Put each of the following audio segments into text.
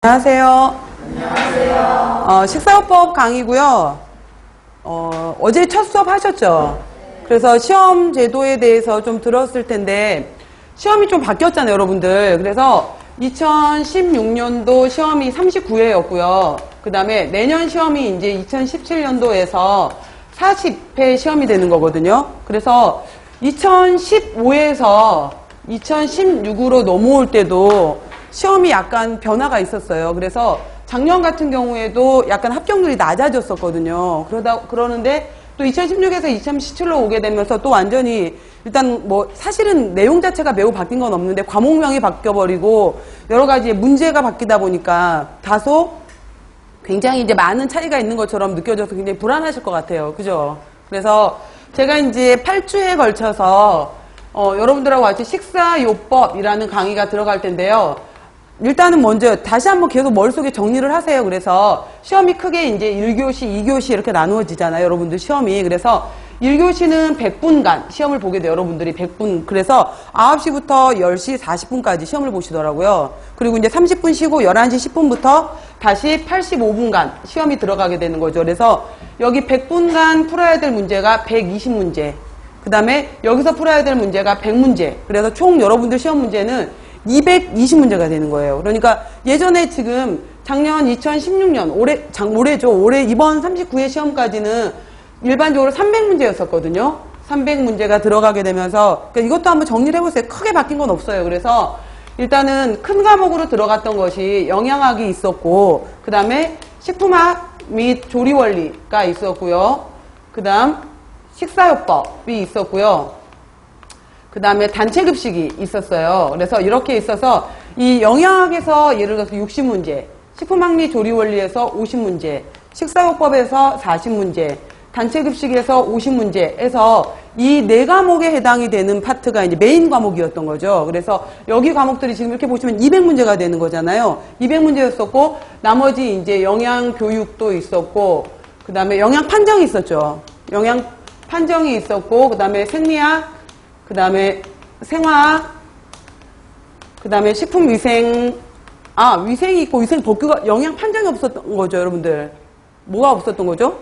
안녕하세요. 식사요법 강의고요. 어제 첫 수업 하셨죠? 그래서 시험 제도에 대해서 좀 들었을 텐데 시험이 좀 바뀌었잖아요, 여러분들. 그래서 2016년도 시험이 39회였고요. 그 다음에 내년 시험이 이제 2017년도에서 40회 시험이 되는 거거든요. 그래서 2015에서 2016으로 넘어올 때도 시험이 약간 변화가 있었어요. 그래서 작년 같은 경우에도 약간 합격률이 낮아졌었거든요. 그러는데 또 2016에서 2017로 오게 되면서 또 완전히 일단 뭐 사실은 내용 자체가 매우 바뀐 건 없는데 과목명이 바뀌어버리고 여러 가지 문제가 바뀌다 보니까 다소 굉장히 이제 많은 차이가 있는 것처럼 느껴져서 굉장히 불안하실 것 같아요. 그죠? 그래서 제가 이제 8주에 걸쳐서 여러분들하고 같이 식사요법이라는 강의가 들어갈 텐데요. 일단은 먼저 다시 한번 계속 머릿속에 정리를 하세요. 그래서 시험이 크게 이제 1교시, 2교시 이렇게 나누어지잖아요. 여러분들 시험이. 그래서 1교시는 100분간 시험을 보게 돼요. 여러분들이 100분. 그래서 9시부터 10시 40분까지 시험을 보시더라고요. 그리고 이제 30분 쉬고 11시 10분부터 다시 85분간 시험이 들어가게 되는 거죠. 그래서 여기 100분간 풀어야 될 문제가 120문제. 그 다음에 여기서 풀어야 될 문제가 100문제. 그래서 총 여러분들 시험 문제는 220문제가 되는 거예요. 그러니까 예전에 지금 작년 2016년 올해죠. 올해 이번 39회 시험까지는 일반적으로 300문제였었거든요. 300문제가 들어가게 되면서 그러니까 이것도 한번 정리를 해보세요. 크게 바뀐 건 없어요. 그래서 일단은 큰 과목으로 들어갔던 것이 영양학이 있었고 그 다음에 식품학 및 조리원리가 있었고요. 그 다음 식사요법이 있었고요. 그 다음에 단체급식이 있었어요. 그래서 이렇게 있어서 이 영양학에서 예를 들어서 60문제, 식품학 및 조리원리에서 50문제, 식사요법에서 40문제, 단체급식에서 50문제에서 이 네 과목에 해당이 되는 파트가 이제 메인 과목이었던 거죠. 그래서 여기 과목들이 지금 이렇게 보시면 200문제가 되는 거잖아요. 200문제였었고 나머지 이제 영양교육도 있었고 그 다음에 영양판정이 있었죠. 영양판정이 있었고 그 다음에 생리학 그 다음에 생화학, 그 다음에 식품위생, 위생이 있고 위생 법규가 영양 판정이 없었던 거죠, 여러분들. 뭐가 없었던 거죠?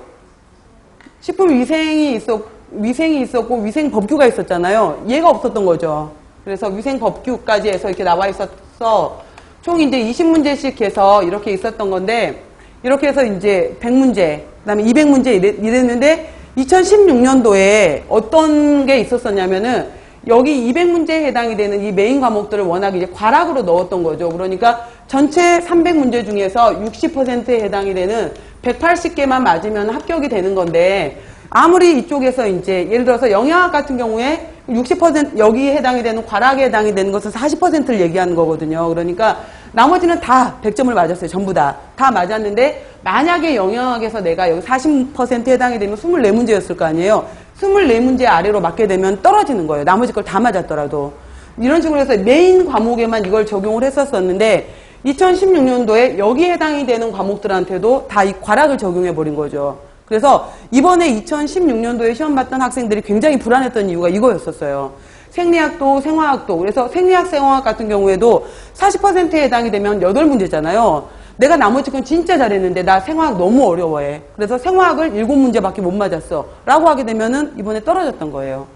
식품위생이 있었고 위생 법규가 있었잖아요. 얘가 없었던 거죠. 그래서 위생 법규까지 해서 이렇게 나와 있어서 총 이제 20문제씩 해서 이렇게 있었던 건데 이렇게 해서 이제 100문제, 그 다음에 200문제 이랬는데 2016년도에 어떤 게 있었었냐면은 여기 200문제에 해당이 되는 이 메인 과목들을 워낙 이제 과락으로 넣었던 거죠. 그러니까 전체 300문제 중에서 60%에 해당이 되는 180개만 맞으면 합격이 되는 건데 아무리 이쪽에서 이제 예를 들어서 영양학 같은 경우에 60% 여기에 해당이 되는 과락에 해당이 되는 것은 40%를 얘기하는 거거든요. 그러니까 나머지는 다 100점을 맞았어요. 전부 다. 다 맞았는데 만약에 영양학에서 내가 여기 40%에 해당이 되면 24문제였을 거 아니에요. 24문제 아래로 맞게 되면 떨어지는 거예요. 나머지 걸 다 맞았더라도. 이런 식으로 해서 메인 과목에만 이걸 적용을 했었었는데 2016년도에 여기에 해당이 되는 과목들한테도 다 이 과락을 적용해 버린 거죠. 그래서 이번에 2016년도에 시험 봤던 학생들이 굉장히 불안했던 이유가 이거였었어요. 생리학도 생화학도. 그래서 생리학, 생화학 같은 경우에도 40%에 해당이 되면 8문제잖아요. 내가 나머지 건 진짜 잘했는데 나 생화학 너무 어려워해. 그래서 생화학을 7문제밖에 못 맞았어. 라고 하게 되면은 이번에 떨어졌던 거예요.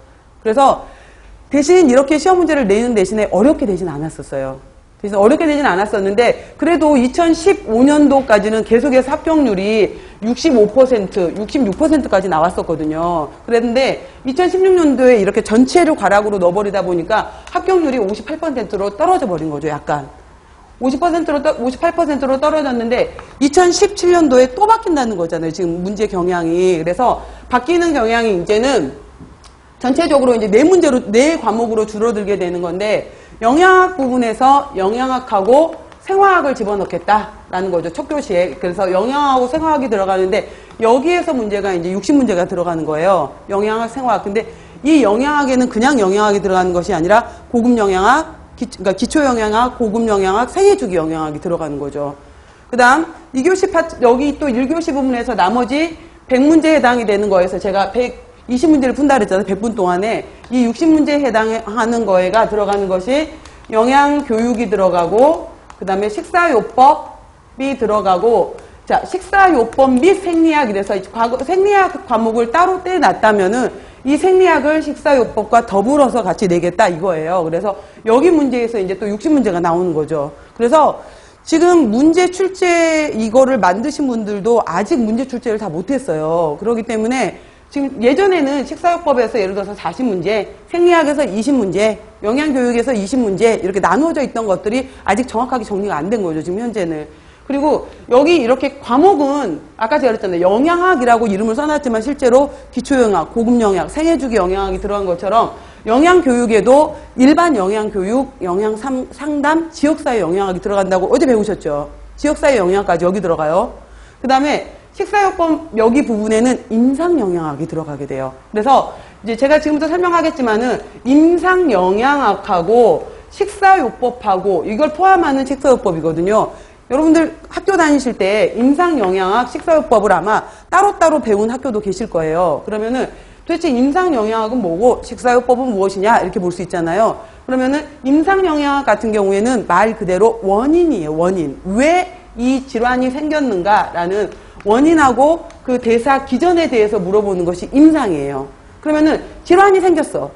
그래서 대신 이렇게 시험 문제를 내는 대신에 어렵게 되진 않았었어요. 그래서 어렵게 되진 않았었는데 그래도 2015년도까지는 계속해서 합격률이 65%, 66%까지 나왔었거든요. 그랬는데 2016년도에 이렇게 전체를 과락으로 넣어버리다 보니까 합격률이 58%로 떨어져 버린 거죠. 약간. 58%로 떨어졌는데 2017년도에 또 바뀐다는 거잖아요. 지금 문제 경향이. 그래서 바뀌는 경향이 이제는 전체적으로 이제 네 과목으로 줄어들게 되는 건데 영양학 부분에서 영양학하고 생화학을 집어넣겠다라는 거죠. 첫 교시에. 그래서 영양하고 생화학이 들어가는데 여기에서 문제가 이제 60문제가 들어가는 거예요. 영양학, 생화학. 근데 이 영양학에는 그냥 영양학이 들어가는 것이 아니라 고급 영양학, 그러니까 기초 영양학, 고급 영양학, 생애주기 영양학이 들어가는 거죠. 그 다음 2교시 파트, 여기 또 1교시 부분에서 나머지 100문제에 해당이 되는 거에서 제가 120문제를 푼다 그랬잖아요. 100분 동안에. 이 60문제에 해당하는 거에가 들어가는 것이 영양교육이 들어가고 그 다음에 식사요법, 들어가고, 자, 식사요법 및 생리학 이래서 생리학 과목을 따로 떼놨다면은 이 생리학을 식사요법과 더불어서 같이 내겠다 이거예요. 그래서 여기 문제에서 이제 또 60문제가 나오는 거죠. 그래서 지금 문제 출제 이거를 만드신 분들도 아직 문제 출제를 다 못했어요. 그렇기 때문에 지금 예전에는 식사요법에서 예를 들어서 40문제, 생리학에서 20문제, 영양교육에서 20문제 이렇게 나누어져 있던 것들이 아직 정확하게 정리가 안 된 거죠. 지금 현재는. 그리고 여기 이렇게 과목은 아까 제가 그랬잖아요. 영양학이라고 이름을 써놨지만 실제로 기초영양, 고급영양, 생애주기 영양학이 들어간 것처럼 영양교육에도 일반 영양교육, 영양상담, 지역사회 영양학이 들어간다고 어제 배우셨죠. 지역사회 영양까지 여기 들어가요. 그 다음에 식사요법 여기 부분에는 임상영양학이 들어가게 돼요. 그래서 이제 제가 지금부터 설명하겠지만은 임상영양학하고 식사요법하고 이걸 포함하는 식사요법이거든요. 여러분들 학교 다니실 때 임상영양학, 식사요법을 아마 따로따로 배운 학교도 계실 거예요. 그러면은 도대체 임상영양학은 뭐고 식사요법은 무엇이냐 이렇게 볼 수 있잖아요. 그러면은 임상영양학 같은 경우에는 말 그대로 원인이에요. 원인. 왜 이 질환이 생겼는가라는 원인하고 그 대사 기전에 대해서 물어보는 것이 임상이에요. 그러면은 질환이 생겼어.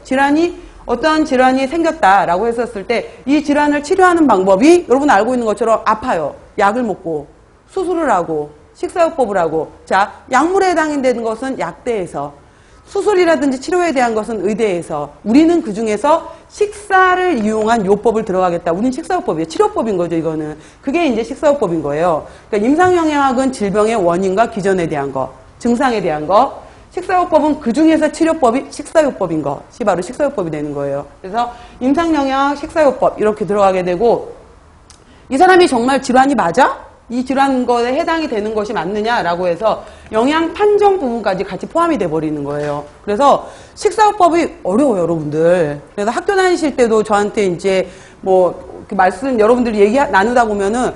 어떠한 질환이 생겼다라고 했었을 때 이 질환을 치료하는 방법이 여러분 알고 있는 것처럼 아파요. 약을 먹고 수술을 하고 식사요법을 하고 자 약물에 해당되는 것은 약대에서 수술이라든지 치료에 대한 것은 의대에서 우리는 그중에서 식사를 이용한 요법을 들어가겠다. 우리는 식사요법이에요. 치료법인 거죠. 이거는. 그게 이제 식사요법인 거예요. 그러니까 임상영양학은 질병의 원인과 기전에 대한 거, 증상에 대한 거 식사요법은 그중에서 치료법이 식사요법인 것이 바로 식사요법이 되는 거예요. 그래서 임상영양, 식사요법 이렇게 들어가게 되고 이 사람이 정말 질환이 맞아? 이 질환 거에 해당이 되는 것이 맞느냐라고 해서 영양 판정 부분까지 같이 포함이 돼 버리는 거예요. 그래서 식사요법이 어려워요, 여러분들. 그래서 학교 다니실 때도 저한테 이제 뭐 말씀 여러분들이 나누다 보면은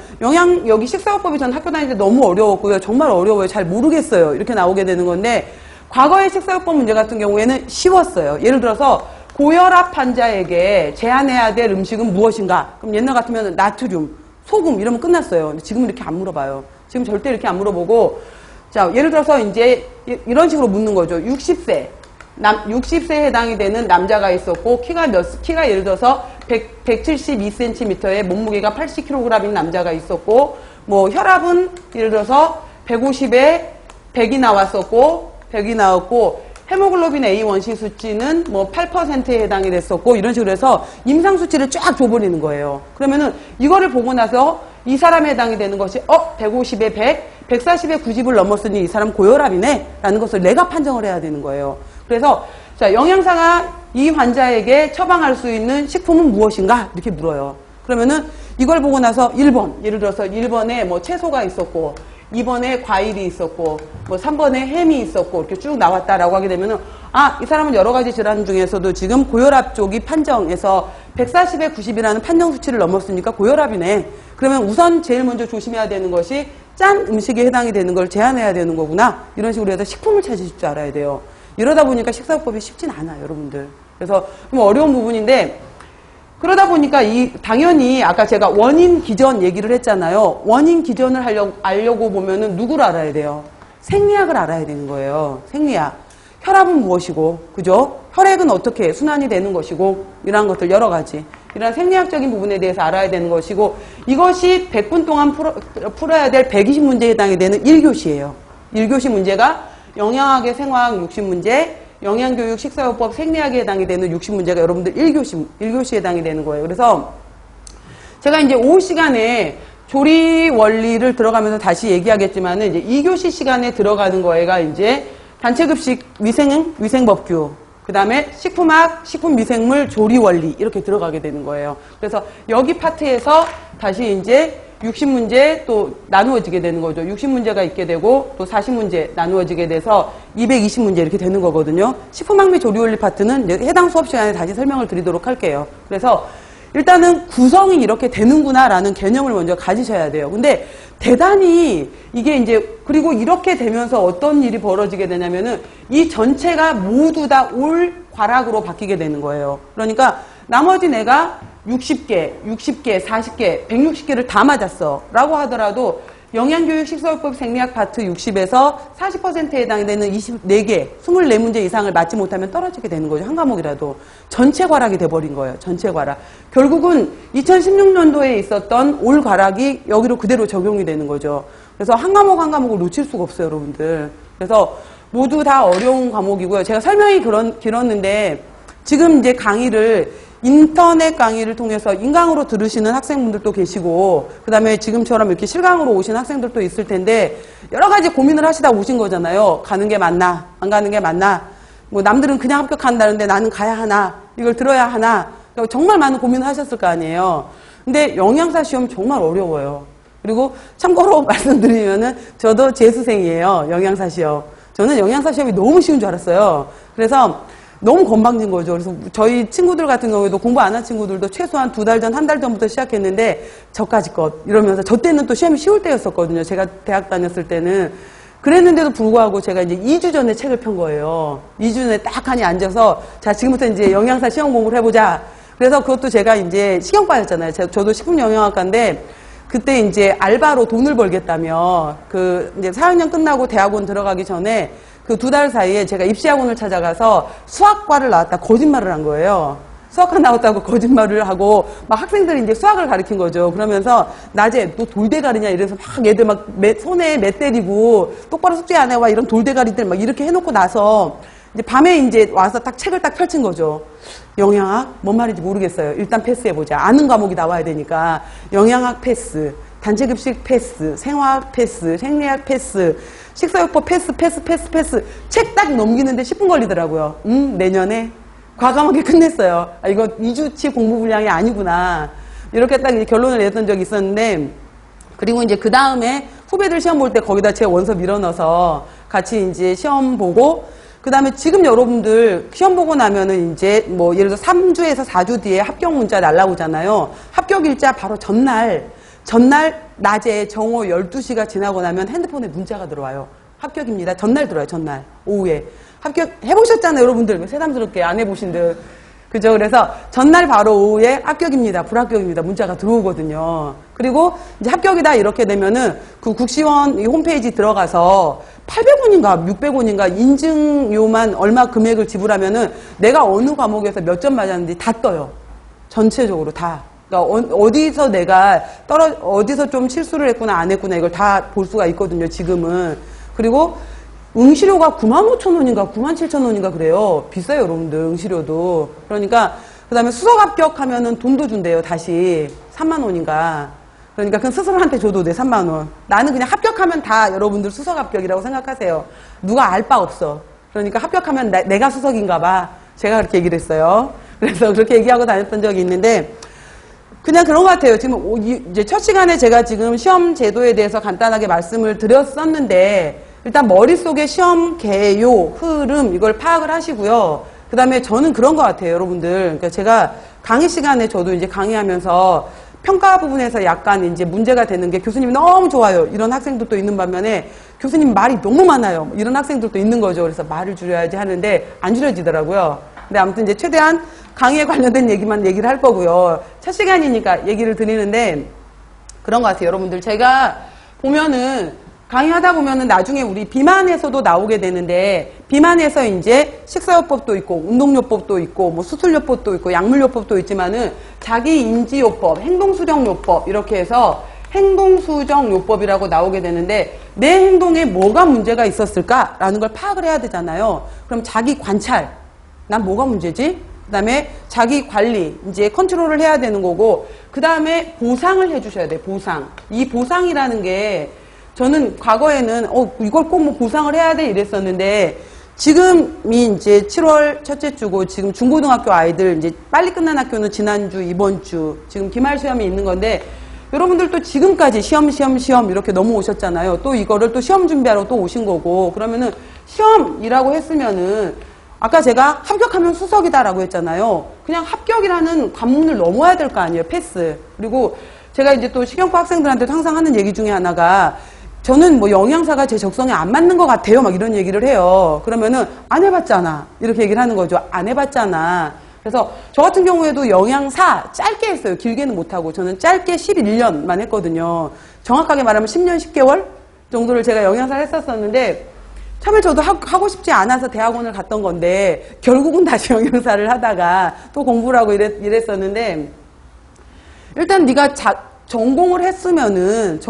여기 식사요법이 전 학교 다닐 때 너무 어려웠고요. 정말 어려워요. 잘 모르겠어요. 이렇게 나오게 되는 건데 과거의 식사요법 문제 같은 경우에는 쉬웠어요. 예를 들어서 고혈압 환자에게 제한해야 될 음식은 무엇인가? 그럼 옛날 같으면 나트륨, 소금 이러면 끝났어요. 근데 지금은 이렇게 안 물어봐요. 지금 절대 이렇게 안 물어보고 자 예를 들어서 이제 이런 식으로 묻는 거죠. 60세에 해당이 되는 남자가 있었고 키가 예를 들어서 172cm에 몸무게가 80kg인 남자가 있었고 뭐 혈압은 예를 들어서 150에 100이 나왔었고 헤모글로빈 A1C 수치는 뭐 8%에 해당이 됐었고 이런 식으로 해서 임상 수치를 쫙 줘버리는 거예요. 그러면은 이거를 보고 나서 이 사람에 해당이 되는 것이 150에 100, 140에 90을 넘었으니 이 사람 고혈압이네 라는 것을 내가 판정을 해야 되는 거예요. 그래서 자 영양사가 이 환자에게 처방할 수 있는 식품은 무엇인가 이렇게 물어요. 그러면은 이걸 보고 나서 1번 예를 들어서 1번에 뭐 채소가 있었고 2번에 과일이 있었고 뭐 3번에 햄이 있었고 이렇게 쭉 나왔다라고 하게 되면은 이 사람은 여러 가지 질환 중에서도 지금 고혈압 쪽이 판정에서 140에 90이라는 판정 수치를 넘었으니까 고혈압이네. 그러면 우선 제일 먼저 조심해야 되는 것이 짠 음식에 해당이 되는 걸 제한해야 되는 거구나. 이런 식으로 해서 식품을 찾으실 줄 알아야 돼요. 이러다 보니까 식사요법이 쉽진 않아요, 여러분들. 그래서 좀 어려운 부분인데 그러다 보니까 당연히 아까 제가 원인 기전 얘기를 했잖아요. 원인 기전을 알려고 보면은 누구를 알아야 돼요? 생리학을 알아야 되는 거예요. 생리학. 혈압은 무엇이고, 그죠? 혈액은 어떻게 순환이 되는 것이고, 이러한 것들 여러 가지. 이런 생리학적인 부분에 대해서 알아야 되는 것이고, 이것이 100분 동안 풀어야 될 120문제에 해당이 되는 1교시예요. 1교시 문제가 영양학의 생화학 60문제, 영양교육, 식사요법, 생리학에 해당이 되는 60문제가 여러분들 1교시에 해당이 되는 거예요. 그래서 제가 이제 오후 시간에 조리 원리를 들어가면서 다시 얘기하겠지만은 이제 2교시 시간에 들어가는 거가 이제 단체급식 위생법규, 그 다음에 식품학, 식품미생물 조리 원리 이렇게 들어가게 되는 거예요. 그래서 여기 파트에서 다시 이제 60문제 또 나누어지게 되는 거죠. 60문제가 있게 되고 또 40문제 나누어지게 돼서 220문제 이렇게 되는 거거든요. 식품학 및 조리원리 파트는 해당 수업 시간에 다시 설명을 드리도록 할게요. 그래서 일단은 구성이 이렇게 되는구나 라는 개념을 먼저 가지셔야 돼요. 근데 대단히 이게 이제 그리고 이렇게 되면서 어떤 일이 벌어지게 되냐면은 이 전체가 모두 다 올 과락으로 바뀌게 되는 거예요. 그러니까 나머지 내가 60개, 40개, 160개를 다 맞았어 라고 하더라도 영양교육 식사요법 생리학 파트 60에서 40%에 해당되는 24개, 24문제 이상을 맞지 못하면 떨어지게 되는 거죠. 한 과목이라도. 전체 과락이 돼버린 거예요. 전체 과락. 결국은 2016년도에 있었던 올 과락이 여기로 그대로 적용이 되는 거죠. 그래서 한 과목 한 과목을 놓칠 수가 없어요, 여러분들. 그래서 모두 다 어려운 과목이고요. 제가 설명이 길었는데 지금 이제 강의를 인터넷 강의를 통해서 인강으로 들으시는 학생분들도 계시고 그 다음에 지금처럼 이렇게 실강으로 오신 학생들도 있을 텐데 여러 가지 고민을 하시다 오신 거잖아요. 가는 게 맞나 안 가는 게 맞나 뭐 남들은 그냥 합격한다는데 나는 가야 하나 이걸 들어야 하나 정말 많은 고민을 하셨을 거 아니에요. 근데 영양사 시험 정말 어려워요. 그리고 참고로 말씀드리면은 저도 재수생이에요. 영양사 시험. 저는 영양사 시험이 너무 쉬운 줄 알았어요. 그래서 너무 건방진 거죠. 그래서 저희 친구들 같은 경우에도 공부 안 한 친구들도 최소한 2달 전, 1달 전부터 시작했는데 저까지 것 이러면서 저 때는 또 시험이 쉬울 때였었거든요. 제가 대학 다녔을 때는. 그랬는데도 불구하고 제가 이제 2주 전에 책을 편 거예요. 2주 전에 딱 하니 앉아서 자, 지금부터 이제 영양사 시험 공부를 해보자. 그래서 그것도 제가 이제 식용과였잖아요. 저도 식품영양학과인데 그때 이제 알바로 돈을 벌겠다며 그 이제 4학년 끝나고 대학원 들어가기 전에 그 2달 사이에 제가 입시학원을 찾아가서 수학과를 나왔다 거짓말을 한 거예요. 수학과 나왔다고 거짓말을 하고 막 학생들이 이제 수학을 가르친 거죠. 그러면서 낮에 너 돌대가리냐 이래서 막 얘들 막 손에 매 때리고 똑바로 숙제 안 해와 이런 돌대가리들 막 이렇게 해놓고 나서 이제 밤에 이제 와서 딱 책을 딱 펼친 거죠. 영양학 뭔 말인지 모르겠어요. 일단 패스해보자. 아는 과목이 나와야 되니까 영양학 패스, 단체급식 패스, 생화학 패스, 생리학 패스, 식사요법 패스. 책 딱 넘기는데 10분 걸리더라고요. 내년에 과감하게 끝냈어요. 아, 이거 2주치 공부 분량이 아니구나. 이렇게 딱 결론을 냈던 적이 있었는데, 그리고 이제 그 다음에 후배들 시험 볼 때 거기다 제 원서 밀어넣어서 같이 이제 시험 보고, 그 다음에 지금 여러분들 시험 보고 나면은 이제 뭐 예를 들어 3주에서 4주 뒤에 합격 문자 날라오잖아요. 합격 일자 바로 전날 낮에 정오 12시가 지나고 나면 핸드폰에 문자가 들어와요. 합격입니다. 전날 들어와요. 전날 오후에. 합격 해보셨잖아요. 여러분들 새삼스럽게 안 해보신 듯. 그죠? 그래서 전날 바로 오후에 합격입니다. 불합격입니다. 문자가 들어오거든요. 그리고 이제 합격이다 이렇게 되면은 그 국시원 홈페이지 들어가서 800원인가 600원인가 인증료만 얼마 금액을 지불하면은 내가 어느 과목에서 몇 점 맞았는지 다 떠요. 전체적으로 다. 그러니까 어디서 내가 어디서 좀 실수를 했구나 안 했구나 이걸 다 볼 수가 있거든요. 지금은. 그리고 응시료가 95,000원인가 97,000원인가 그래요. 비싸요, 여러분들. 응시료도. 그러니까 그다음에 수석 합격하면은 돈도 준대요. 다시 3만 원인가. 그러니까 그건 스스로한테 줘도 돼. 3만 원. 나는 그냥 합격하면 다 여러분들 수석 합격이라고 생각하세요. 누가 알 바 없어. 그러니까 합격하면 내가 수석인가 봐. 제가 그렇게 얘기를 했어요. 그래서 그렇게 얘기하고 다녔던 적이 있는데 그냥 그런 것 같아요. 지금 이제 첫 시간에 제가 지금 시험 제도에 대해서 간단하게 말씀을 드렸었는데 일단 머릿속에 시험 개요, 흐름 이걸 파악을 하시고요. 그 다음에 저는 그런 것 같아요, 여러분들. 그러니까 제가 강의 시간에 저도 이제 강의하면서 평가 부분에서 약간 이제 문제가 되는 게 교수님이 너무 좋아요. 이런 학생들도 있는 반면에 교수님 말이 너무 많아요. 이런 학생들도 있는 거죠. 그래서 말을 줄여야지 하는데 안 줄여지더라고요. 근데 아무튼 이제 최대한 강의에 관련된 얘기만 얘기를 할 거고요. 첫 시간이니까 얘기를 드리는데 그런 것 같아요, 여러분들. 제가 보면은 강의하다 보면은 나중에 우리 비만에서도 나오게 되는데 비만에서 이제 식사요법도 있고 운동요법도 있고 뭐 수술요법도 있고 약물요법도 있지만은 자기인지요법, 행동수정요법 이렇게 해서 행동수정요법이라고 나오게 되는데 내 행동에 뭐가 문제가 있었을까라는 걸 파악을 해야 되잖아요. 그럼 자기 관찰, 난 뭐가 문제지? 그 다음에 자기 관리, 이제 컨트롤을 해야 되는 거고 그 다음에 보상을 해주셔야 돼요. 보상. 이 보상이라는 게 저는 과거에는 이걸 꼭 뭐 보상을 해야 돼 이랬었는데 지금이 이제 7월 첫째 주고 지금 중고등학교 아이들 이제 빨리 끝난 학교는 지난주 이번 주 지금 기말 시험이 있는 건데 여러분들도 지금까지 시험 이렇게 넘어오셨잖아요. 또 이거를 또 시험 준비하러 또 오신 거고 그러면은 시험이라고 했으면은 아까 제가 합격하면 수석이다라고 했잖아요. 그냥 합격이라는 관문을 넘어야 될 거 아니에요. 패스. 그리고 제가 이제 또 식용과 학생들한테도 항상 하는 얘기 중에 하나가 저는 뭐 영양사가 제 적성에 안 맞는 것 같아요. 막 이런 얘기를 해요. 그러면은 안 해봤잖아. 이렇게 얘기를 하는 거죠. 안 해봤잖아. 그래서 저 같은 경우에도 영양사 짧게 했어요. 길게는 못하고. 저는 짧게 11년만 했거든요. 정확하게 말하면 10년 10개월 정도를 제가 영양사를 했었었는데 처음에 저도 하고 싶지 않아서 대학원을 갔던 건데 결국은 다시 영양사를 하다가 또 공부를 하고 이랬었는데 일단 네가 전공을 했으면은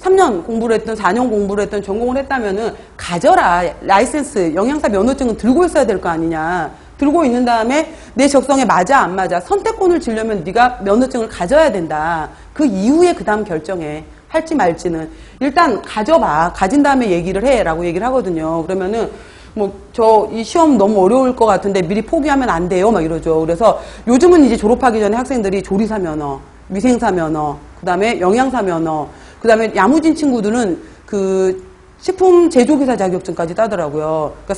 3년 공부를 했든 4년 공부를 했든 전공을 했다면은 가져라. 라이센스 영양사 면허증은 들고 있어야 될 거 아니냐. 들고 있는 다음에 내 적성에 맞아 안 맞아 선택권을 주려면 네가 면허증을 가져야 된다. 그 이후에 그 다음 결정해. 할지 말지는 일단 가져봐. 가진 다음에 얘기를 해 라고 얘기를 하거든요. 그러면은 뭐 저 이 시험 너무 어려울 것 같은데 미리 포기하면 안 돼요 막 이러죠. 그래서 요즘은 이제 졸업하기 전에 학생들이 조리사 면허, 위생사 면허, 그 다음에 영양사 면허, 그 다음에 야무진 친구들은 그 식품 제조기사 자격증까지 따더라고요. 그러니까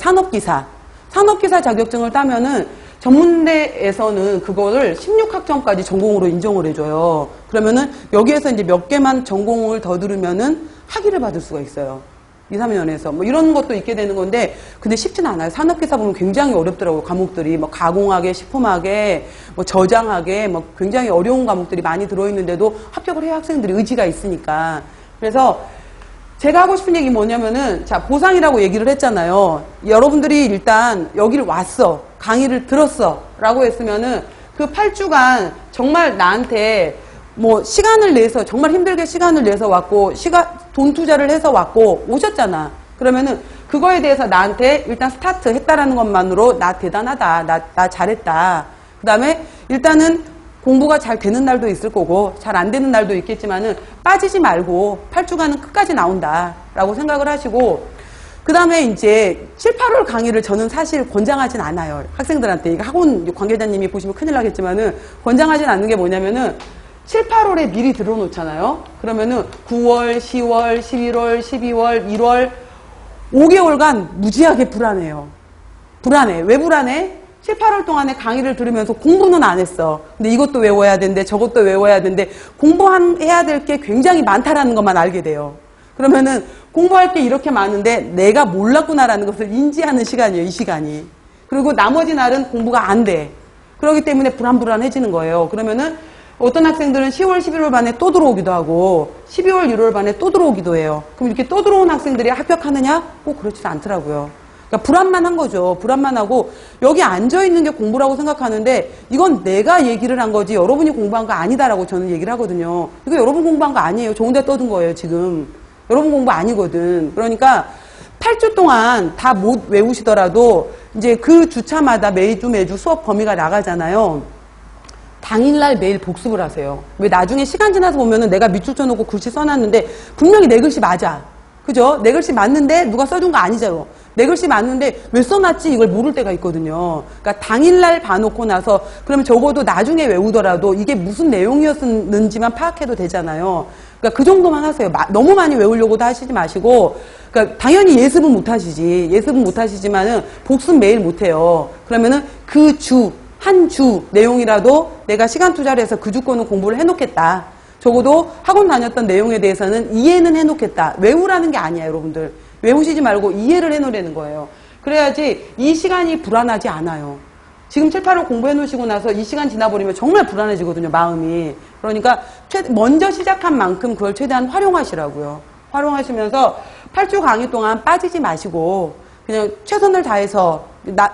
산업기사 자격증을 따면은 전문대에서는 그거를 16학점까지 전공으로 인정을 해줘요. 그러면은 여기에서 이제 몇 개만 전공을 더 들으면은 학위를 받을 수가 있어요. 2, 3년에서. 뭐 이런 것도 있게 되는 건데, 근데 쉽지는 않아요. 산업기사 보면 굉장히 어렵더라고요. 과목들이. 뭐 가공학에, 식품학에, 뭐 저장학에, 뭐 굉장히 어려운 과목들이 많이 들어있는데도 합격을 해야 학생들이 의지가 있으니까. 그래서 제가 하고 싶은 얘기 뭐냐면은, 자, 보상이라고 얘기를 했잖아요. 여러분들이 일단 여기를 왔어. 강의를 들었어. 라고 했으면은 그 8주간 정말 나한테 뭐 시간을 내서 정말 힘들게 시간을 내서 왔고 돈 투자를 해서 왔고 오셨잖아. 그러면은 그거에 대해서 나한테 일단 스타트 했다라는 것만으로 나 대단하다. 나 잘했다. 그 다음에 일단은 공부가 잘 되는 날도 있을 거고 잘 안 되는 날도 있겠지만은 빠지지 말고 8주간은 끝까지 나온다 라고 생각을 하시고 그 다음에 이제 7, 8월 강의를 저는 사실 권장하진 않아요. 학생들한테. 이거 학원 관계자님이 보시면 큰일 나겠지만은 권장하진 않는 게 뭐냐면은 7, 8월에 미리 들어놓잖아요. 그러면은 9월, 10월, 11월, 12월, 1월 5개월간 무지하게 불안해요. 불안해. 왜 불안해? 7, 8월 동안에 강의를 들으면서 공부는 안 했어. 근데 이것도 외워야 되는데 저것도 외워야 되는데 공부해야 될 게 굉장히 많다라는 것만 알게 돼요. 그러면은 공부할 게 이렇게 많은데 내가 몰랐구나라는 것을 인지하는 시간이에요. 이 시간이. 그리고 나머지 날은 공부가 안 돼. 그렇기 때문에 불안해지는 거예요. 그러면은 어떤 학생들은 10월, 11월 반에 또 들어오기도 하고 12월, 1월 반에 또 들어오기도 해요. 그럼 이렇게 또 들어온 학생들이 합격하느냐? 꼭 그렇지도 않더라고요. 그러니까 불안만 한 거죠. 불안만 하고 여기 앉아있는 게 공부라고 생각하는데 이건 내가 얘기를 한 거지 여러분이 공부한 거 아니다라고 저는 얘기를 하거든요. 이거 여러분 공부한 거 아니에요. 좋은 데 떠든 거예요 지금. 여러분 공부 아니거든. 그러니까 8주 동안 다 못 외우시더라도 이제 그 주차마다 매주 수업 범위가 나가잖아요. 당일날 매일 복습을 하세요. 왜 나중에 시간 지나서 보면은 내가 밑줄 쳐놓고 글씨 써놨는데 분명히 내 글씨 맞아. 그죠? 내 글씨 맞는데 누가 써준 거 아니죠. 내 글씨 맞는데 왜 써놨지 이걸 모를 때가 있거든요. 그러니까 당일날 봐놓고 나서 그러면 적어도 나중에 외우더라도 이게 무슨 내용이었는지만 파악해도 되잖아요. 그러니까 그 정도만 하세요. 너무 많이 외우려고도 하시지 마시고 그러니까 당연히 예습은 못 하시지. 예습은 못 하시지만은 복습 매일 못 해요. 그러면은 그 한 주 내용이라도 내가 시간 투자를 해서 그 주 거는 공부를 해놓겠다. 적어도 학원 다녔던 내용에 대해서는 이해는 해놓겠다. 외우라는 게 아니야, 여러분들. 외우시지 말고 이해를 해놓으라는 거예요. 그래야지 이 시간이 불안하지 않아요. 지금 7, 8월 공부해 놓으시고 나서 이 시간 지나버리면 정말 불안해지거든요, 마음이. 그러니까 먼저 시작한 만큼 그걸 최대한 활용하시라고요. 활용하시면서 8주 강의 동안 빠지지 마시고 그냥 최선을 다해서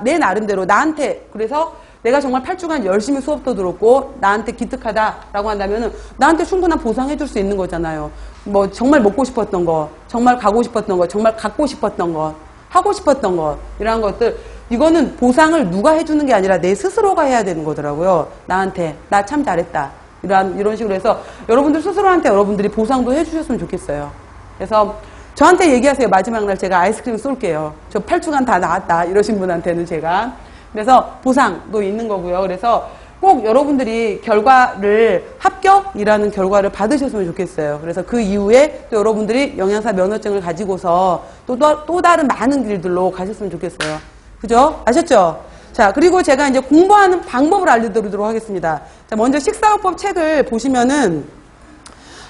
내 나름대로 나한테 그래서 내가 정말 8주간 열심히 수업도 들었고 나한테 기특하다라고 한다면은 나한테 충분한 보상해 줄 수 있는 거잖아요. 뭐 정말 먹고 싶었던 거, 정말 가고 싶었던 거, 정말 갖고 싶었던 것, 하고 싶었던 것 이런 것들 이거는 보상을 누가 해주는 게 아니라 내 스스로가 해야 되는 거더라고요. 나한테 나 참 잘했다 이런 식으로 해서 여러분들 스스로한테 여러분들이 보상도 해주셨으면 좋겠어요. 그래서 저한테 얘기하세요. 마지막 날 제가 아이스크림 쏠게요. 저 8주간 다 나왔다 이러신 분한테는 제가 그래서 보상도 있는 거고요. 그래서 꼭 여러분들이 결과를 합격이라는 결과를 받으셨으면 좋겠어요. 그래서 그 이후에 또 여러분들이 영양사 면허증을 가지고서 또 다른 많은 길들로 가셨으면 좋겠어요. 그죠? 아셨죠? 자, 그리고 제가 이제 공부하는 방법을 알려드리도록 하겠습니다. 자, 먼저 식사요법 책을 보시면은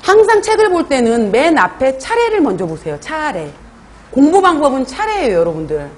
항상 책을 볼 때는 맨 앞에 차례를 먼저 보세요. 차례. 공부 방법은 차례예요, 여러분들.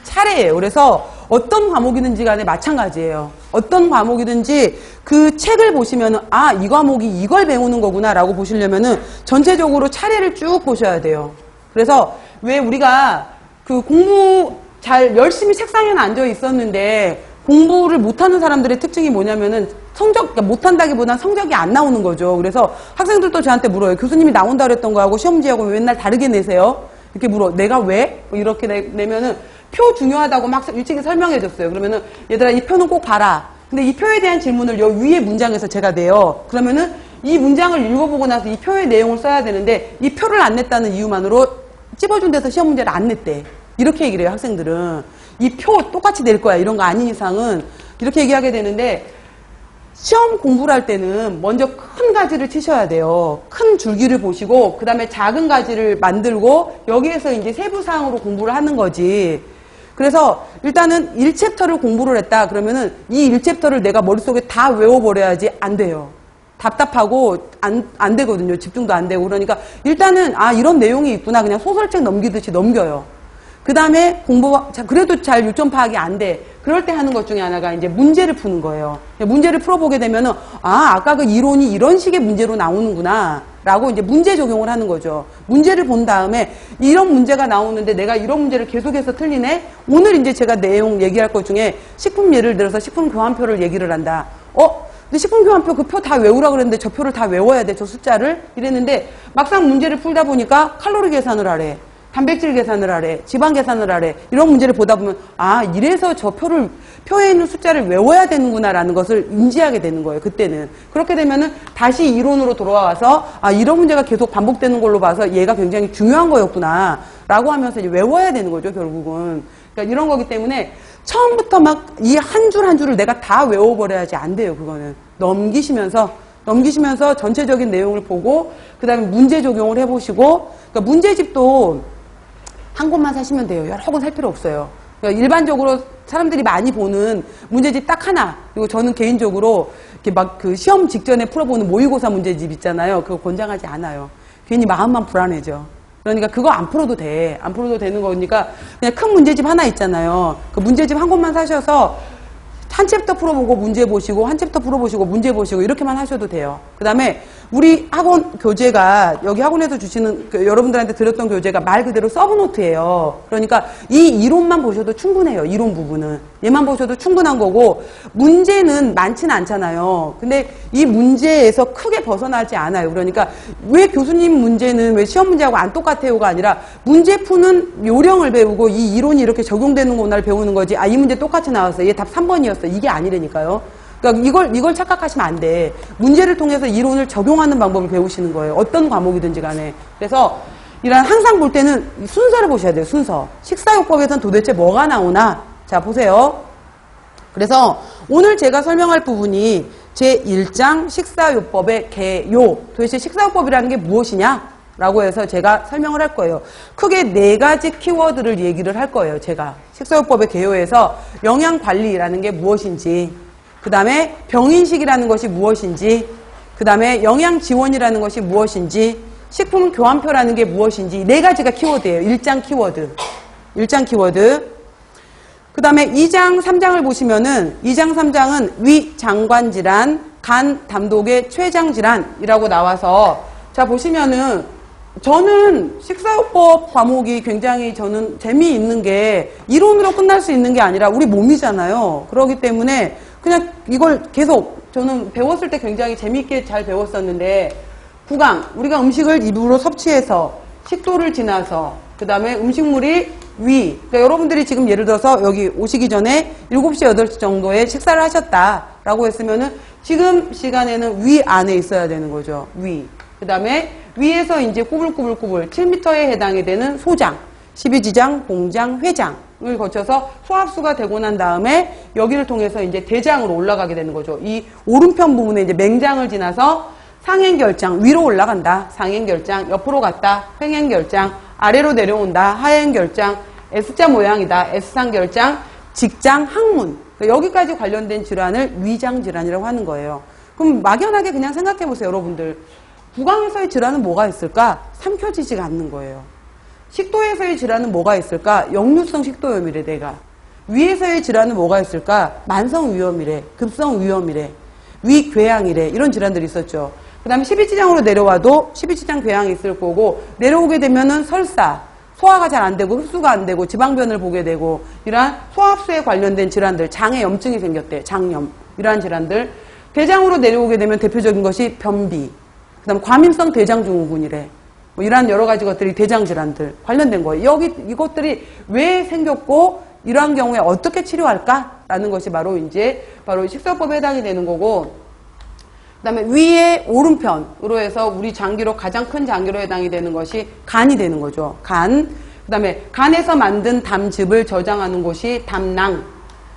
차례예요. 그래서 어떤 과목이든지 간에 마찬가지예요. 어떤 과목이든지 그 책을 보시면은 아, 이 과목이 이걸 배우는 거구나 라고 보시려면은 전체적으로 차례를 쭉 보셔야 돼요. 그래서 왜 우리가 그 공부 잘 열심히 책상에 앉아 있었는데 공부를 못하는 사람들의 특징이 뭐냐면은 그러니까 못한다기보다는 성적이 안 나오는 거죠. 그래서 학생들도 저한테 물어요. 교수님이 나온다 그랬던 거하고 시험지하고 맨날 다르게 내세요? 이렇게 물어. 내가 왜? 뭐 이렇게 내면은 표 중요하다고 막 일찍이 설명해 줬어요. 그러면은 얘들아 이 표는 꼭 봐라. 근데 이 표에 대한 질문을 여 위에 문장에서 제가 내요. 그러면은 이 문장을 읽어보고 나서 이 표의 내용을 써야 되는데 이 표를 안 냈다는 이유만으로 찝어준 데서 시험 문제를 안 냈대. 이렇게 얘기를 해요, 학생들은. 이 표 똑같이 낼 거야. 이런 거 아닌 이상은. 이렇게 얘기하게 되는데 시험 공부를 할 때는 먼저 큰 가지를 치셔야 돼요. 큰 줄기를 보시고 그 다음에 작은 가지를 만들고 여기에서 이제 세부사항으로 공부를 하는 거지. 그래서 일단은 1챕터를 공부를 했다 그러면은 이 1챕터를 내가 머릿속에 다 외워버려야지 안 돼요. 답답하고 안 되거든요. 집중도 안 되고. 그러니까 일단은 아 이런 내용이 있구나 그냥 소설책 넘기듯이 넘겨요. 그 다음에 그래도 잘 요점 파악이 안 돼. 그럴 때 하는 것 중에 하나가 이제 문제를 푸는 거예요. 문제를 풀어보게 되면은, 아, 아까 그 이론이 이런 식의 문제로 나오는구나. 라고 이제 문제 적용을 하는 거죠. 문제를 본 다음에 이런 문제가 나오는데 내가 이런 문제를 계속해서 틀리네? 오늘 이제 제가 내용 얘기할 것 중에 식품 예를 들어서 식품 교환표를 얘기를 한다. 근데 식품 교환표 그 표 다 외우라 그랬는데 저 표를 다 외워야 돼. 저 숫자를. 이랬는데 막상 문제를 풀다 보니까 칼로리 계산을 하래. 단백질 계산을 하래, 지방 계산을 하래, 이런 문제를 보다 보면, 아, 이래서 저 표에 있는 숫자를 외워야 되는구나라는 것을 인지하게 되는 거예요, 그때는. 그렇게 되면은 다시 이론으로 돌아와서, 아, 이런 문제가 계속 반복되는 걸로 봐서 얘가 굉장히 중요한 거였구나, 라고 하면서 이제 외워야 되는 거죠, 결국은. 그러니까 이런 거기 때문에 처음부터 막 이 한 줄 한 줄을 내가 다 외워버려야지 안 돼요, 그거는. 넘기시면서 전체적인 내용을 보고, 그 다음에 문제 적용을 해보시고, 그러니까 문제집도 한 권만 사시면 돼요. 여러 권 살 필요 없어요. 그러니까 일반적으로 사람들이 많이 보는 문제집 딱 하나. 그리고 저는 개인적으로 이렇게 막 그 시험 직전에 풀어보는 모의고사 문제집 있잖아요. 그거 권장하지 않아요. 괜히 마음만 불안해져. 그러니까 그거 안 풀어도 돼. 안 풀어도 되는 거니까 그냥 큰 문제집 하나 있잖아요. 그 문제집 한 권만 사셔서 한 챕터 풀어보고 문제 보시고 한 챕터 풀어보시고 문제 보시고 이렇게만 하셔도 돼요. 그 다음에 우리 학원 교재가 여기 학원에서 주시는 여러분들한테 드렸던 교재가 말 그대로 서브노트예요. 그러니까 이 이론만 보셔도 충분해요. 이론 부분은. 얘만 보셔도 충분한 거고 문제는 많지는 않잖아요. 근데 이 문제에서 크게 벗어나지 않아요. 그러니까 왜 교수님 문제는 왜 시험 문제하고 안 똑같아요가 아니라 문제 푸는 요령을 배우고 이 이론이 이렇게 적용되는 거를 배우는 거지. 아, 이 문제 똑같이 나왔어. 얘 답 3번이었어. 이게 아니라니까요. 그러니까 이걸 착각하시면 안 돼. 문제를 통해서 이론을 적용하는 방법을 배우시는 거예요. 어떤 과목이든지 간에. 그래서 항상 볼 때는 순서를 보셔야 돼요. 순서. 식사요법에서는 도대체 뭐가 나오나? 자, 보세요. 그래서 오늘 제가 설명할 부분이 제1장 식사요법의 개요. 도대체 식사요법이라는 게 무엇이냐? 라고 해서 제가 설명을 할 거예요. 크게 4가지 키워드를 얘기를 할 거예요. 제가. 식사요법의 개요에서 영양관리라는 게 무엇인지, 그 다음에 병인식이라는 것이 무엇인지, 그 다음에 영양지원이라는 것이 무엇인지, 식품교환표라는 게 무엇인지 4가지가 키워드예요. 1장 키워드. 1장 키워드. 그 다음에 2장, 3장을 보시면은 2장, 3장은 위장관질환, 간, 담독의 췌장질환이라고 나와서 자 보시면은 저는 식사요법 과목이 굉장히 저는 재미있는 게 이론으로 끝날 수 있는 게 아니라 우리 몸이잖아요. 그렇기 때문에 그냥 이걸 계속 저는 배웠을 때 굉장히 재미있게 잘 배웠었는데 구강, 우리가 음식을 입으로 섭취해서 식도를 지나서 그 다음에 음식물이 위, 그러니까 여러분들이 지금 예를 들어서 여기 오시기 전에 7시, 8시 정도에 식사를 하셨다라고 했으면은 지금 시간에는 위 안에 있어야 되는 거죠. 위. 그 다음에 위에서 이제 꾸불꾸불꾸불 7m에 해당이 되는 소장, 12지장, 공장, 회장을 거쳐서 소합수가 되고 난 다음에 여기를 통해서 이제 대장으로 올라가게 되는 거죠. 이 오른편 부분에 이제 맹장을 지나서 상행결장, 위로 올라간다. 상행결장, 옆으로 갔다. 횡행결장, 아래로 내려온다. 하행결장, S자 모양이다. S상결장, 직장, 항문. 여기까지 관련된 질환을 위장질환이라고 하는 거예요. 그럼 막연하게 그냥 생각해 보세요, 여러분들. 구강에서의 질환은 뭐가 있을까? 삼켜지지가 않는 거예요. 식도에서의 질환은 뭐가 있을까? 역류성 식도염이래, 내가. 위에서의 질환은 뭐가 있을까? 만성위염이래, 급성위염이래, 위궤양이래, 이런 질환들이 있었죠. 그 다음에 12지장으로 내려와도 12지장 궤양이 있을 거고, 내려오게 되면은 설사, 소화가 잘 안 되고 흡수가 안 되고 지방변을 보게 되고, 이러한 소화흡수에 관련된 질환들, 장에 염증이 생겼대, 장염, 이러한 질환들. 대장으로 내려오게 되면 대표적인 것이 변비, 그 다음 과민성 대장증후군이래. 뭐 이러한 여러 가지 것들이 대장 질환들 관련된 거예요. 이것들이 왜 생겼고, 이러한 경우에 어떻게 치료할까라는 것이 바로 식사요법에 해당이 되는 거고, 그 다음에 위에 오른편으로 해서 우리 장기로 가장 큰 장기로 해당이 되는 것이 간이 되는 거죠. 간. 그 다음에 간에서 만든 담즙을 저장하는 곳이 담낭.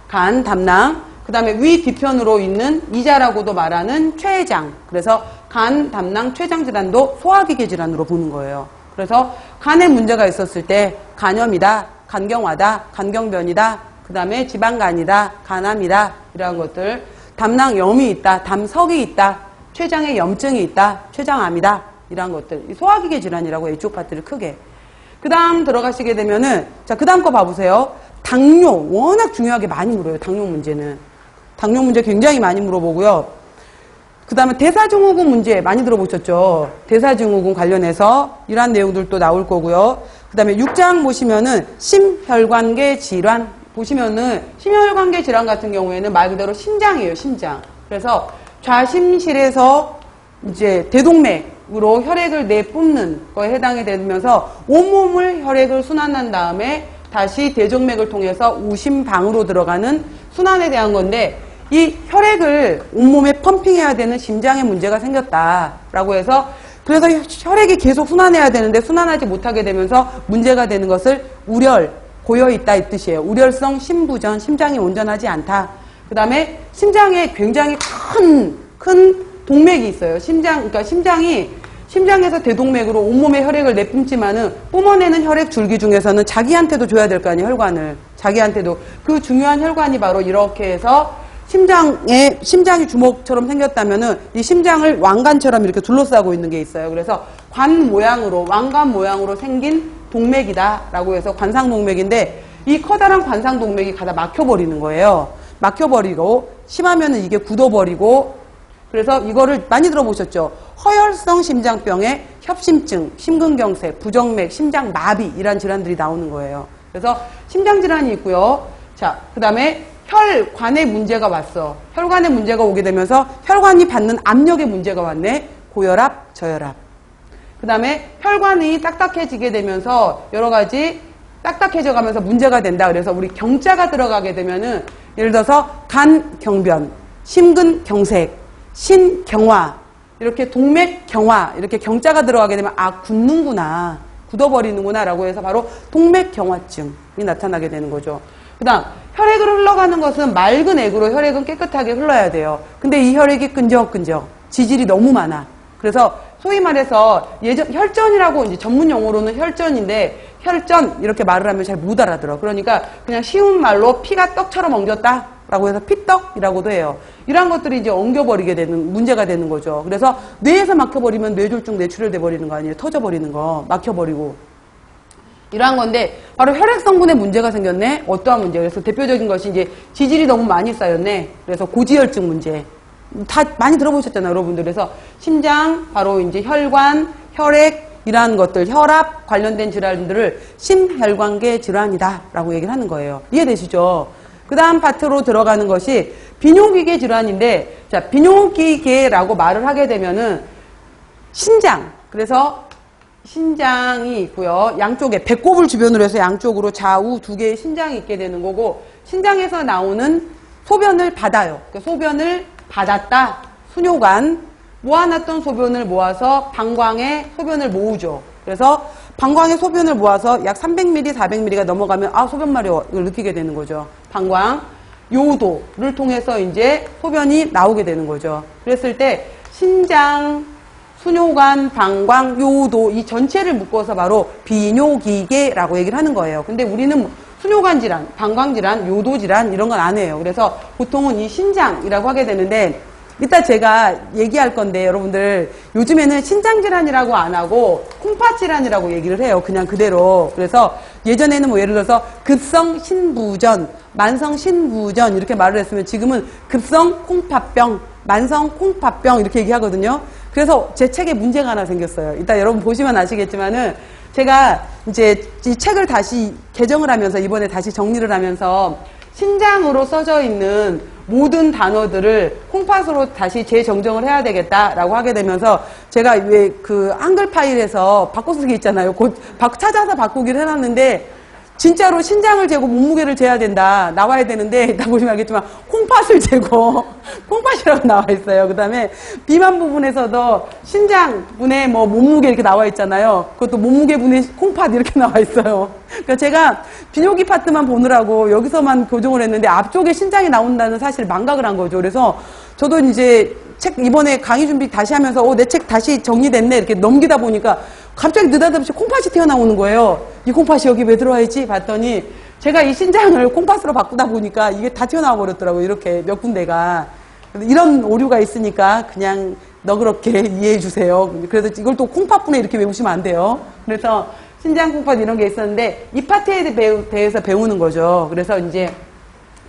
간, 담낭. 그 다음에 위 뒤편으로 있는 이자라고도 말하는 췌장. 그래서 간, 담낭, 췌장 질환도 소화기계 질환으로 보는 거예요. 그래서 간에 문제가 있었을 때 간염이다, 간경화다, 간경변이다, 그 다음에 지방간이다, 간암이다, 이러한 것들. 담낭염이 있다, 담석이 있다, 췌장에 염증이 있다, 췌장암이다, 이러한 것들. 이 소화기계 질환이라고 이쪽 파트를 크게. 그 다음 들어가시게 되면은, 자, 그 다음 거 봐보세요. 당뇨. 워낙 중요하게 많이 물어요, 당뇨 문제는. 당뇨 문제 굉장히 많이 물어보고요. 그 다음에 대사증후군 문제 많이 들어보셨죠? 대사증후군 관련해서 이러한 내용들도 나올 거고요. 그 다음에 6장 보시면은 심혈관계 질환. 보시면은 심혈관계 질환 같은 경우에는 말 그대로 심장이에요, 심장. 그래서 좌심실에서 이제 대동맥으로 혈액을 내뿜는 거에 해당이 되면서 온몸을 혈액을 순환한 다음에 다시 대정맥을 통해서 우심방으로 들어가는 순환에 대한 건데, 이 혈액을 온몸에 펌핑해야 되는 심장에 문제가 생겼다라고 해서, 그래서 혈액이 계속 순환해야 되는데 순환하지 못하게 되면서 문제가 되는 것을 우렬, 고여있다 이 뜻이에요. 우렬성 심부전, 심장이 온전하지 않다. 그 다음에 심장에 굉장히 큰 동맥이 있어요. 그러니까 심장에서 대동맥으로 온몸에 혈액을 내뿜지만은 뿜어내는 혈액 줄기 중에서는 자기한테도 줘야 될 거 아니에요, 혈관을. 자기한테도. 그 중요한 혈관이 바로 이렇게 해서 심장이 주먹처럼 생겼다면은 이 심장을 왕관처럼 이렇게 둘러싸고 있는 게 있어요. 그래서 왕관 모양으로 생긴 동맥이다라고 해서 관상동맥인데, 이 커다란 관상동맥이 가다 막혀버리는 거예요. 막혀버리고, 심하면은 이게 굳어버리고, 그래서 이거를 많이 들어보셨죠? 허혈성 심장병의 협심증, 심근경색, 부정맥, 심장마비, 이란 질환들이 나오는 거예요. 그래서 심장질환이 있고요. 자, 그 다음에 혈관에 문제가 왔어. 혈관에 문제가 오게 되면서 혈관이 받는 압력에 문제가 왔네. 고혈압, 저혈압. 그 다음에 혈관이 딱딱해지게 되면서 여러 가지 딱딱해져 가면서 문제가 된다. 그래서 우리 경자가 들어가게 되면은, 예를 들어서 간경변, 심근경색, 신경화, 이렇게 동맥경화, 이렇게 경자가 들어가게 되면 굳는구나, 굳어버리는구나 라고 해서 바로 동맥경화증이 나타나게 되는 거죠. 그 다음 혈액으로 흘러가는 것은 맑은 액으로 혈액은 깨끗하게 흘러야 돼요. 근데 이 혈액이 끈적끈적, 지질이 너무 많아. 그래서 소위 말해서 혈전이라고 이제 전문 용어로는 혈전인데, 혈전 이렇게 말을 하면 잘 못 알아들어. 그러니까 그냥 쉬운 말로 피가 떡처럼 엉겼다라고 해서 피떡이라고도 해요. 이런 것들이 이제 엉겨버리게 되는 문제가 되는 거죠. 그래서 뇌에서 막혀버리면 뇌졸중, 뇌출혈돼 버리는 거 아니에요. 터져버리는 거, 막혀버리고. 이러한 건데 바로 혈액 성분에 문제가 생겼네. 어떠한 문제? 그래서 대표적인 것이 이제 지질이 너무 많이 쌓였네. 그래서 고지혈증 문제. 다 많이 들어보셨잖아요, 여러분들. 그래서 심장, 바로 이제 혈관, 혈액, 이러한 것들, 혈압 관련된 질환들을 심혈관계 질환이다라고 얘기를 하는 거예요. 이해되시죠? 그 다음 파트로 들어가는 것이 비뇨기계 질환인데, 자, 비뇨기계라고 말을 하게 되면은 신장, 그래서 신장이 있고요. 양쪽에 배꼽을 주변으로 해서 양쪽으로 좌우 두 개의 신장이 있게 되는 거고, 신장에서 나오는 소변을 받아요. 그러니까 소변을 받았다. 수뇨관, 모아놨던 소변을 모아서 방광에 소변을 모으죠. 그래서 방광에 소변을 모아서 약 300ml, 400ml가 넘어가면 소변 마려 이걸 느끼게 되는 거죠. 방광, 요도를 통해서 이제 소변이 나오게 되는 거죠. 그랬을 때 신장, 수뇨관, 방광, 요도 이 전체를 묶어서 바로 비뇨기계라고 얘기를 하는 거예요. 근데 우리는 수뇨관 질환, 방광 질환, 요도 질환 이런 건 안 해요. 그래서 보통은 이 신장이라고 하게 되는데, 이따 제가 얘기할 건데 여러분들 요즘에는 신장질환이라고 안 하고 콩팥질환이라고 얘기를 해요. 그냥 그대로. 그래서 예전에는 뭐 예를 들어서 급성 신부전, 만성 신부전 이렇게 말을 했으면 지금은 급성 콩팥병, 만성 콩팥병 이렇게 얘기하거든요. 그래서 제 책에 문제가 하나 생겼어요. 이따 여러분 보시면 아시겠지만은 제가 이제 이 책을 다시 개정을 하면서 이번에 다시 정리를 하면서 신장으로 써져 있는 모든 단어들을 콩팥으로 다시 재정정을 해야 되겠다라고 하게 되면서 제가 왜 그 한글 파일에서 바꿔쓰기 있잖아요. 곧 찾아서 바꾸기를 해놨는데 진짜로 신장을 재고 몸무게를 재야 된다. 나와야 되는데 이따 보시면 알겠지만 콩팥을 재고 콩팥이라고 나와 있어요. 그 다음에 비만 부분에서도 신장 분의 뭐 몸무게 이렇게 나와 있잖아요. 그것도 몸무게 분의 콩팥 이렇게 나와 있어요. 그러니까 제가 비뇨기 파트만 보느라고 여기서만 교정을 했는데 앞쪽에 신장이 나온다는 사실 망각을 한 거죠. 그래서 저도 이제 책 이번에 강의 준비 다시 하면서 내 책 다시 정리됐네 이렇게 넘기다 보니까 갑자기 느닷없이 콩팥이 튀어나오는 거예요. 이 콩팥이 여기 왜 들어와 있지? 봤더니 제가 이 신장을 콩팥으로 바꾸다 보니까 이게 다 튀어나와 버렸더라고요. 이렇게 몇 군데가. 이런 오류가 있으니까 그냥 너그럽게 이해해 주세요. 그래서 이걸 또 콩팥분해 이렇게 외우시면 안 돼요. 그래서 신장 콩팥 이런 게 있었는데 이 파트에 대해서 배우는 거죠. 그래서 이제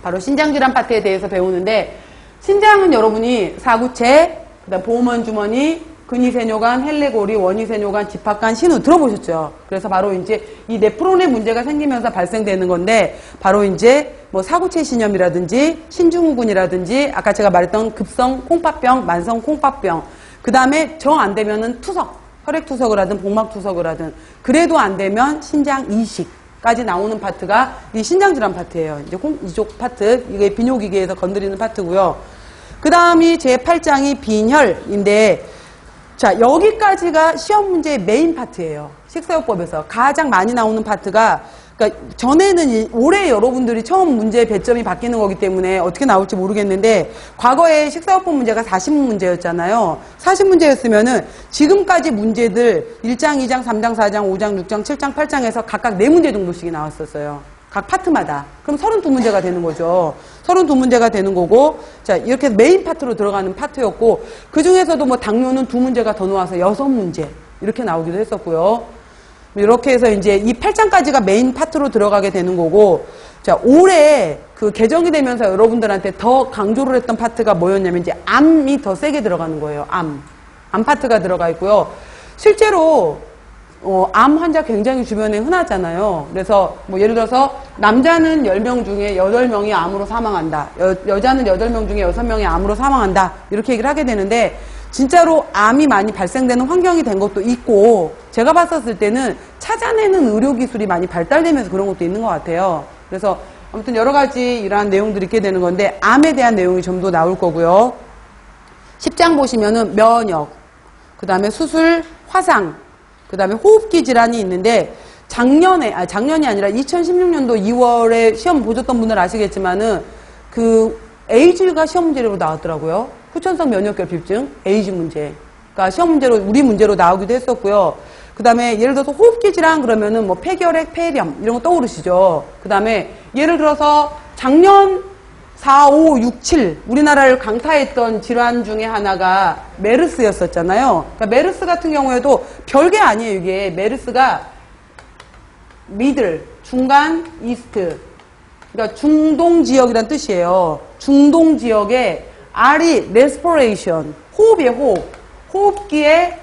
바로 신장질환 파트에 대해서 배우는데 신장은 여러분이 사구체, 그다음 보호먼주머니, 근위세뇨관, 헬레고리, 원위세뇨관, 집합관, 신우 들어보셨죠? 그래서 바로 이제 이 네프론의 문제가 생기면서 발생되는 건데 바로 이제 뭐 사구체 신염이라든지 신증후군이라든지 아까 제가 말했던 급성 콩팥병, 만성 콩팥병 그 다음에 정 안 되면은 투석, 혈액투석을 하든 복막투석을 하든 그래도 안 되면 신장 이식까지 나오는 파트가 이 신장질환 파트예요. 이제 이쪽 파트 이게 비뇨기계에서 건드리는 파트고요. 그 다음이 제 8장이 빈혈인데 자, 여기까지가 시험 문제의 메인 파트예요. 식사요법에서 가장 많이 나오는 파트가 그러니까 전에는 올해 여러분들이 처음 문제 배점이 바뀌는 거기 때문에 어떻게 나올지 모르겠는데 과거에 식사요법 문제가 40문제였잖아요. 40문제였으면은 지금까지 문제들 1장, 2장, 3장, 4장, 5장, 6장, 7장, 8장에서 각각 4문제 정도씩 나왔었어요. 각 파트마다. 그럼 32문제가 되는 거죠. 32문제가 되는 거고, 자, 이렇게 메인 파트로 들어가는 파트였고, 그 중에서도 뭐 당뇨는 2문제가 더 나와서 6문제. 이렇게 나오기도 했었고요. 이렇게 해서 이제 이 8장까지가 메인 파트로 들어가게 되는 거고, 자, 올해 그 개정이 되면서 여러분들한테 더 강조를 했던 파트가 뭐였냐면 이제 암이 더 세게 들어가는 거예요. 암 파트가 들어가 있고요. 실제로 암 환자 굉장히 주변에 흔하잖아요. 그래서 뭐 예를 들어서 남자는 10명 중에 8명이 암으로 사망한다. 여자는 8명 중에 6명이 암으로 사망한다. 이렇게 얘기를 하게 되는데 진짜로 암이 많이 발생되는 환경이 된 것도 있고 제가 봤었을 때는 찾아내는 의료기술이 많이 발달되면서 그런 것도 있는 것 같아요. 그래서 아무튼 여러 가지 이러한 내용들이 있게 되는 건데 암에 대한 내용이 좀 더 나올 거고요. 10장 보시면은 면역, 그 다음에 수술, 화상, 그 다음에 호흡기 질환이 있는데 작년이 아니라 2016년도 2월에 시험 보셨던 분들 아시겠지만은 그 에이즈가 시험 문제로 나왔더라고요. 후천성 면역결핍증, 에이즈 문제가 시험 문제로 우리 문제로 나오기도 했었고요. 그 다음에 예를 들어서 호흡기 질환 그러면은 뭐 폐결핵, 폐렴 이런 거 떠오르시죠. 그 다음에 예를 들어서 작년 4, 5, 6, 7 우리나라를 강타했던 질환 중에 하나가 메르스였었잖아요. 그러니까 메르스 같은 경우에도 별게 아니에요. 이게 메르스가 미들, 중간, 이스트 그러니까 중동 지역이란 뜻이에요. 중동 지역에 R이 respiration, 호흡이에요. 호흡기에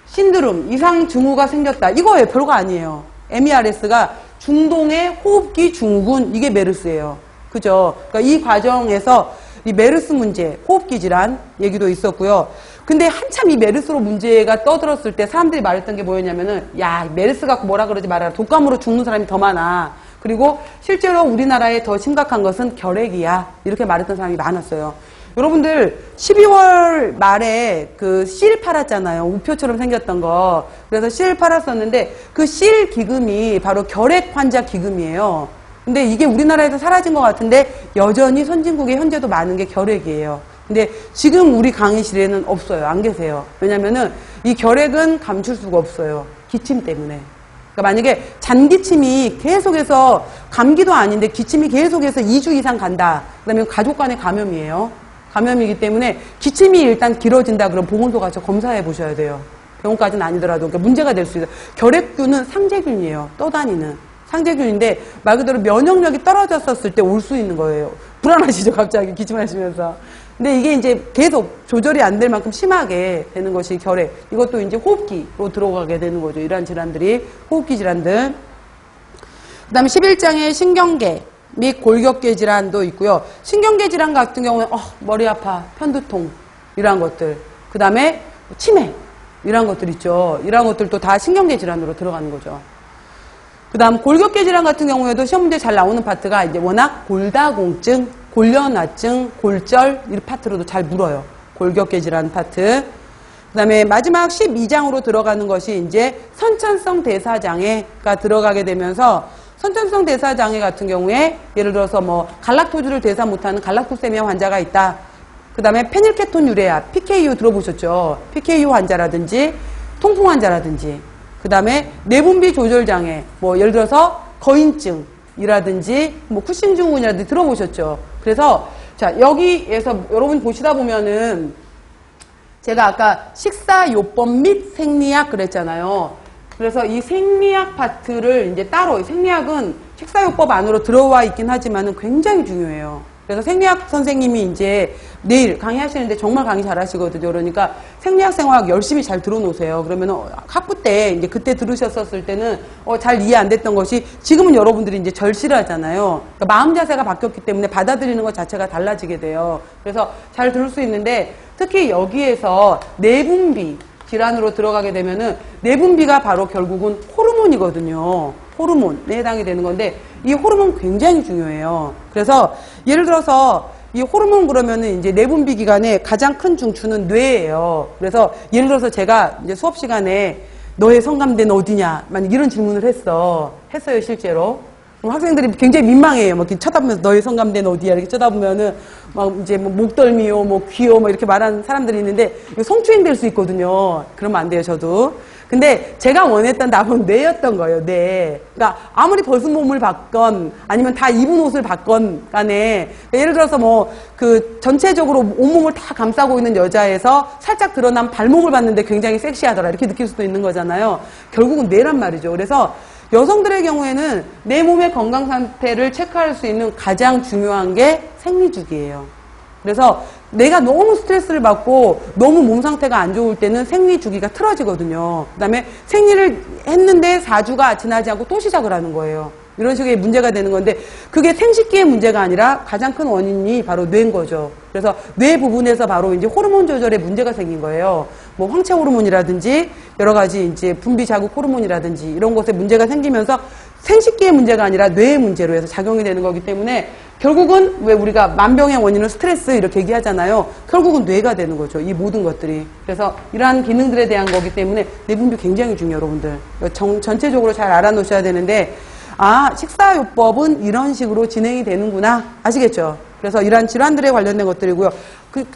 신드롬, 이상 증후가 생겼다. 이거예요. 별거 아니에요. MERS가 중동의 호흡기 증후군 이게 메르스예요. 그죠? 그러니까 이 과정에서 이 메르스 문제, 호흡기 질환 얘기도 있었고요. 근데 한참 이 메르스로 문제가 떠들었을 때 사람들이 말했던 게 뭐였냐면은 야, 메르스 갖고 뭐라 그러지 말아라. 독감으로 죽는 사람이 더 많아. 그리고 실제로 우리나라에 더 심각한 것은 결핵이야. 이렇게 말했던 사람이 많았어요. 여러분들 12월 말에 그 실 팔았잖아요. 우표처럼 생겼던 거. 그래서 실 팔았었는데 그 실 기금이 바로 결핵 환자 기금이에요. 근데 이게 우리나라에서 사라진 것 같은데 여전히 선진국에 현재도 많은 게 결핵이에요. 근데 지금 우리 강의실에는 없어요. 안 계세요. 왜냐면은 이 결핵은 감출 수가 없어요. 기침 때문에. 그러니까 만약에 잔기침이 계속해서 감기도 아닌데 기침이 계속해서 2주 이상 간다. 그러면 가족 간의 감염이에요. 감염이기 때문에 기침이 일단 길어진다 그럼 보건소 가서 검사해 보셔야 돼요. 병원까지는 아니더라도 그러니까 문제가 될 수 있어요. 결핵균은 상재균이에요. 떠다니는 상재균인데 말 그대로 면역력이 떨어졌었을 때 올 수 있는 거예요. 불안하시죠? 갑자기 기침하시면서. 근데 이게 이제 계속 조절이 안 될 만큼 심하게 되는 것이 결핵. 이것도 이제 호흡기로 들어가게 되는 거죠. 이러한 질환들이 호흡기 질환들. 그 다음에 11장에 신경계 및 골격계 질환도 있고요. 신경계 질환 같은 경우는 머리 아파, 편두통 이러한 것들. 그 다음에 치매 이러한 것들 있죠. 이러한 것들도 다 신경계 질환으로 들어가는 거죠. 그 다음 골격계 질환 같은 경우에도 시험 문제 잘 나오는 파트가 이제 워낙 골다공증, 골련화증, 골절 이 파트로도 잘 물어요. 골격계 질환 파트. 그 다음에 마지막 12장으로 들어가는 것이 이제 선천성 대사장애가 들어가게 되면서 선천성 대사장애 같은 경우에 예를 들어서 뭐 갈락토주를 대사 못하는 갈락토세미아 환자가 있다. 그 다음에 페닐케톤 유레아, PKU 들어보셨죠? PKU 환자라든지 통풍 환자라든지 그 다음에 내분비 조절장애, 뭐 예를 들어서 거인증이라든지 뭐 쿠신 증후군이라든지 들어보셨죠? 그래서 자 여기에서 여러분 보시다 보면은 제가 아까 식사요법 및 생리학 그랬잖아요. 그래서 이 생리학 파트를 이제 따로 생리학은 식사요법 안으로 들어와 있긴 하지만은 굉장히 중요해요. 그래서 생리학 선생님이 이제 내일 강의하시는데 정말 강의 잘 하시거든요. 그러니까 생리학 생화학 열심히 잘 들어놓으세요. 그러면은 학부 때 이제 그때 들으셨었을 때는 잘 이해 안 됐던 것이 지금은 여러분들이 이제 절실하잖아요. 그러니까 마음 자세가 바뀌었기 때문에 받아들이는 것 자체가 달라지게 돼요. 그래서 잘 들을 수 있는데 특히 여기에서 내분비 질환으로 들어가게 되면은 내분비가 바로 결국은 호르몬이거든요. 호르몬에 해당이 되는 건데 이 호르몬 굉장히 중요해요. 그래서 예를 들어서 이 호르몬 그러면은 이제 내분비 기관의 가장 큰 중추는 뇌예요. 그래서 예를 들어서 제가 이제 수업 시간에 너의 성감대는 어디냐? 만약 이런 질문을 했어요 실제로. 그럼 학생들이 굉장히 민망해요. 막 이렇게 쳐다보면서 너의 성감대는 어디야? 이렇게 쳐다보면은 막 이제 뭐 목덜미요, 뭐 귀요, 뭐 이렇게 말하는 사람들이 있는데 이거 성추행 될 수 있거든요. 그러면 안 돼요, 저도. 근데 제가 원했던 답은 뇌였던 거예요, 뇌. 그러니까 아무리 벗은 몸을 받건 아니면 다 입은 옷을 받건 간에 예를 들어서 뭐 그 전체적으로 온몸을 다 감싸고 있는 여자에서 살짝 드러난 발목을 봤는데 굉장히 섹시하더라 이렇게 느낄 수도 있는 거잖아요. 결국은 뇌란 말이죠. 그래서 여성들의 경우에는 내 몸의 건강 상태를 체크할 수 있는 가장 중요한 게 생리주기예요. 그래서 내가 너무 스트레스를 받고 너무 몸 상태가 안 좋을 때는 생리주기가 틀어지거든요. 그 다음에 생리를 했는데 4주가 지나지 않고 또 시작을 하는 거예요. 이런 식의 문제가 되는 건데 그게 생식기의 문제가 아니라 가장 큰 원인이 바로 뇌인 거죠. 그래서 뇌 부분에서 바로 이제 호르몬 조절에 문제가 생긴 거예요. 뭐 황체 호르몬이라든지 여러 가지 이제 분비 자극 호르몬이라든지 이런 것에 문제가 생기면서 생식기의 문제가 아니라 뇌의 문제로 해서 작용이 되는 거기 때문에 결국은 왜 우리가 만병의 원인은 스트레스 이렇게 얘기하잖아요. 결국은 뇌가 되는 거죠. 이 모든 것들이. 그래서 이러한 기능들에 대한 거기 때문에 내분비 굉장히 중요해요, 여러분들. 전체적으로 잘 알아놓으셔야 되는데 식사요법은 이런 식으로 진행이 되는구나. 아시겠죠? 그래서 이러한 질환들에 관련된 것들이고요.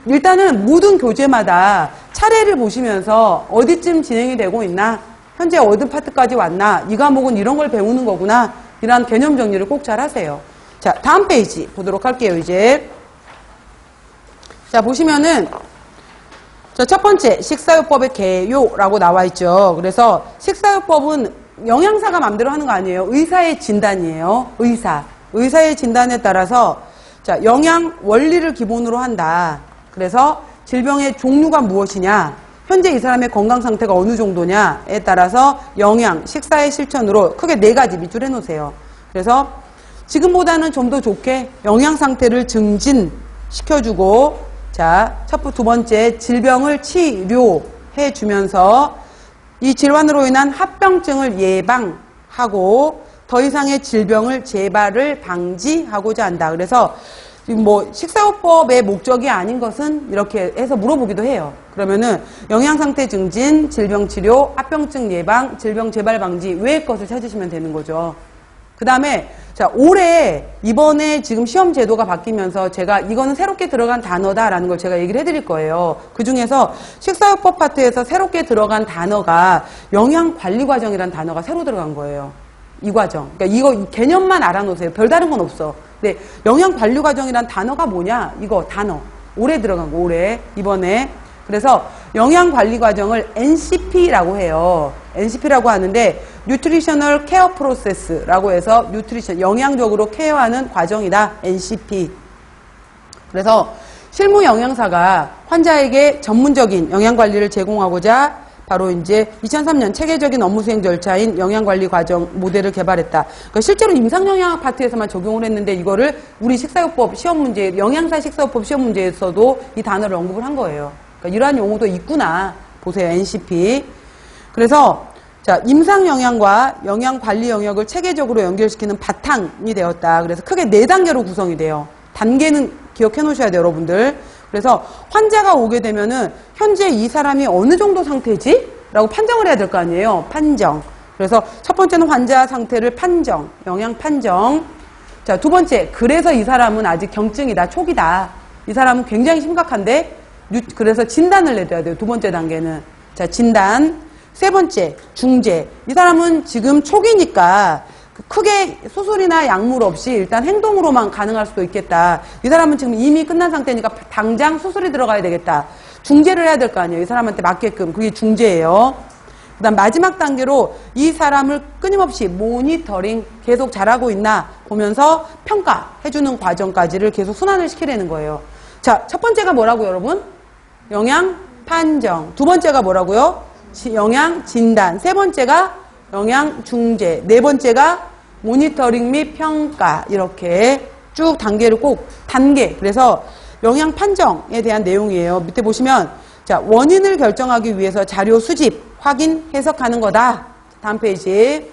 일단은 모든 교재마다 차례를 보시면서 어디쯤 진행이 되고 있나? 현재 어느 파트까지 왔나? 이 과목은 이런 걸 배우는 거구나. 이러한 개념 정리를 꼭 잘 하세요. 자, 다음 페이지 보도록 할게요, 이제. 자, 보시면은, 첫 번째, 식사요법의 개요라고 나와 있죠. 그래서 식사요법은 영양사가 마음대로 하는 거 아니에요. 의사의 진단이에요. 의사의 진단에 따라서, 자, 영양 원리를 기본으로 한다. 그래서 질병의 종류가 무엇이냐, 현재 이 사람의 건강 상태가 어느 정도냐에 따라서 영양, 식사의 실천으로 크게 4가지 밑줄 해놓으세요. 그래서 지금보다는 좀 더 좋게 영양 상태를 증진시켜주고, 자, 두 번째, 질병을 치료해 주면서 이 질환으로 인한 합병증을 예방하고 더 이상의 질병을 재발을 방지하고자 한다. 그래서 뭐 식사요법의 목적이 아닌 것은 이렇게 해서 물어보기도 해요. 그러면은 영양상태 증진, 질병치료, 합병증 예방, 질병 재발 방지 외의 것을 찾으시면 되는 거죠. 그 다음에 자, 올해 이번에 지금 시험 제도가 바뀌면서 제가 이거는 새롭게 들어간 단어다라는 걸 제가 얘기를 해드릴 거예요. 그 중에서 식사요법 파트에서 새롭게 들어간 단어가 영양관리과정이라는 단어가 새로 들어간 거예요. 이 과정. 그러니까 이거 개념만 알아놓으세요. 별다른 건 없어. 근데 영양관리과정이란 단어가 뭐냐? 이거 단어. 올해 들어간 거, 올해. 이번에. 그래서 영양관리 과정을 NCP라고 해요. NCP라고 하는데 Nutritional Care Process라고 해서 뉴트리션, 영양적으로 케어하는 과정이다. NCP. 그래서 실무 영양사가 환자에게 전문적인 영양관리를 제공하고자 바로 이제 2003년 체계적인 업무 수행 절차인 영양관리 과정 모델을 개발했다. 그러니까 실제로 임상영양학 파트에서만 적용을 했는데 이거를 우리 식사요법 시험 문제, 영양사 식사요법 시험 문제에서도 이 단어를 언급을 한 거예요. 그러니까 이러한 용어도 있구나. 보세요. NCP. 그래서 자, 임상영양과 영양관리 영역을 체계적으로 연결시키는 바탕이 되었다. 그래서 크게 4단계로 구성이 돼요. 단계는 기억해 놓으셔야 돼요, 여러분들. 그래서 환자가 오게 되면은 현재 이 사람이 어느 정도 상태지? 라고 판정을 해야 될 거 아니에요. 판정. 그래서 첫 번째는 환자 상태를 판정, 영양 판정. 자, 두 번째, 그래서 이 사람은 아직 경증이다, 초기다. 이 사람은 굉장히 심각한데, 그래서 진단을 내줘야 돼요. 두 번째 단계는. 자, 진단. 세 번째, 중재. 이 사람은 지금 초기니까 크게 수술이나 약물 없이 일단 행동으로만 가능할 수도 있겠다. 이 사람은 지금 이미 끝난 상태니까 당장 수술이 들어가야 되겠다. 중재를 해야 될 거 아니에요. 이 사람한테 맞게끔. 그게 중재예요. 그 다음 마지막 단계로 이 사람을 끊임없이 모니터링 계속 잘하고 있나 보면서 평가해주는 과정까지를 계속 순환을 시키려는 거예요. 자, 첫 번째가 뭐라고요, 여러분? 영양 판정. 두 번째가 뭐라고요? 영양 진단. 세 번째가 영양 중재. 네 번째가 모니터링 및 평가. 이렇게 쭉 단계를 꼭 단계. 그래서 영양 판정에 대한 내용이에요. 밑에 보시면 자, 원인을 결정하기 위해서 자료 수집, 확인, 해석하는 거다. 다음 페이지.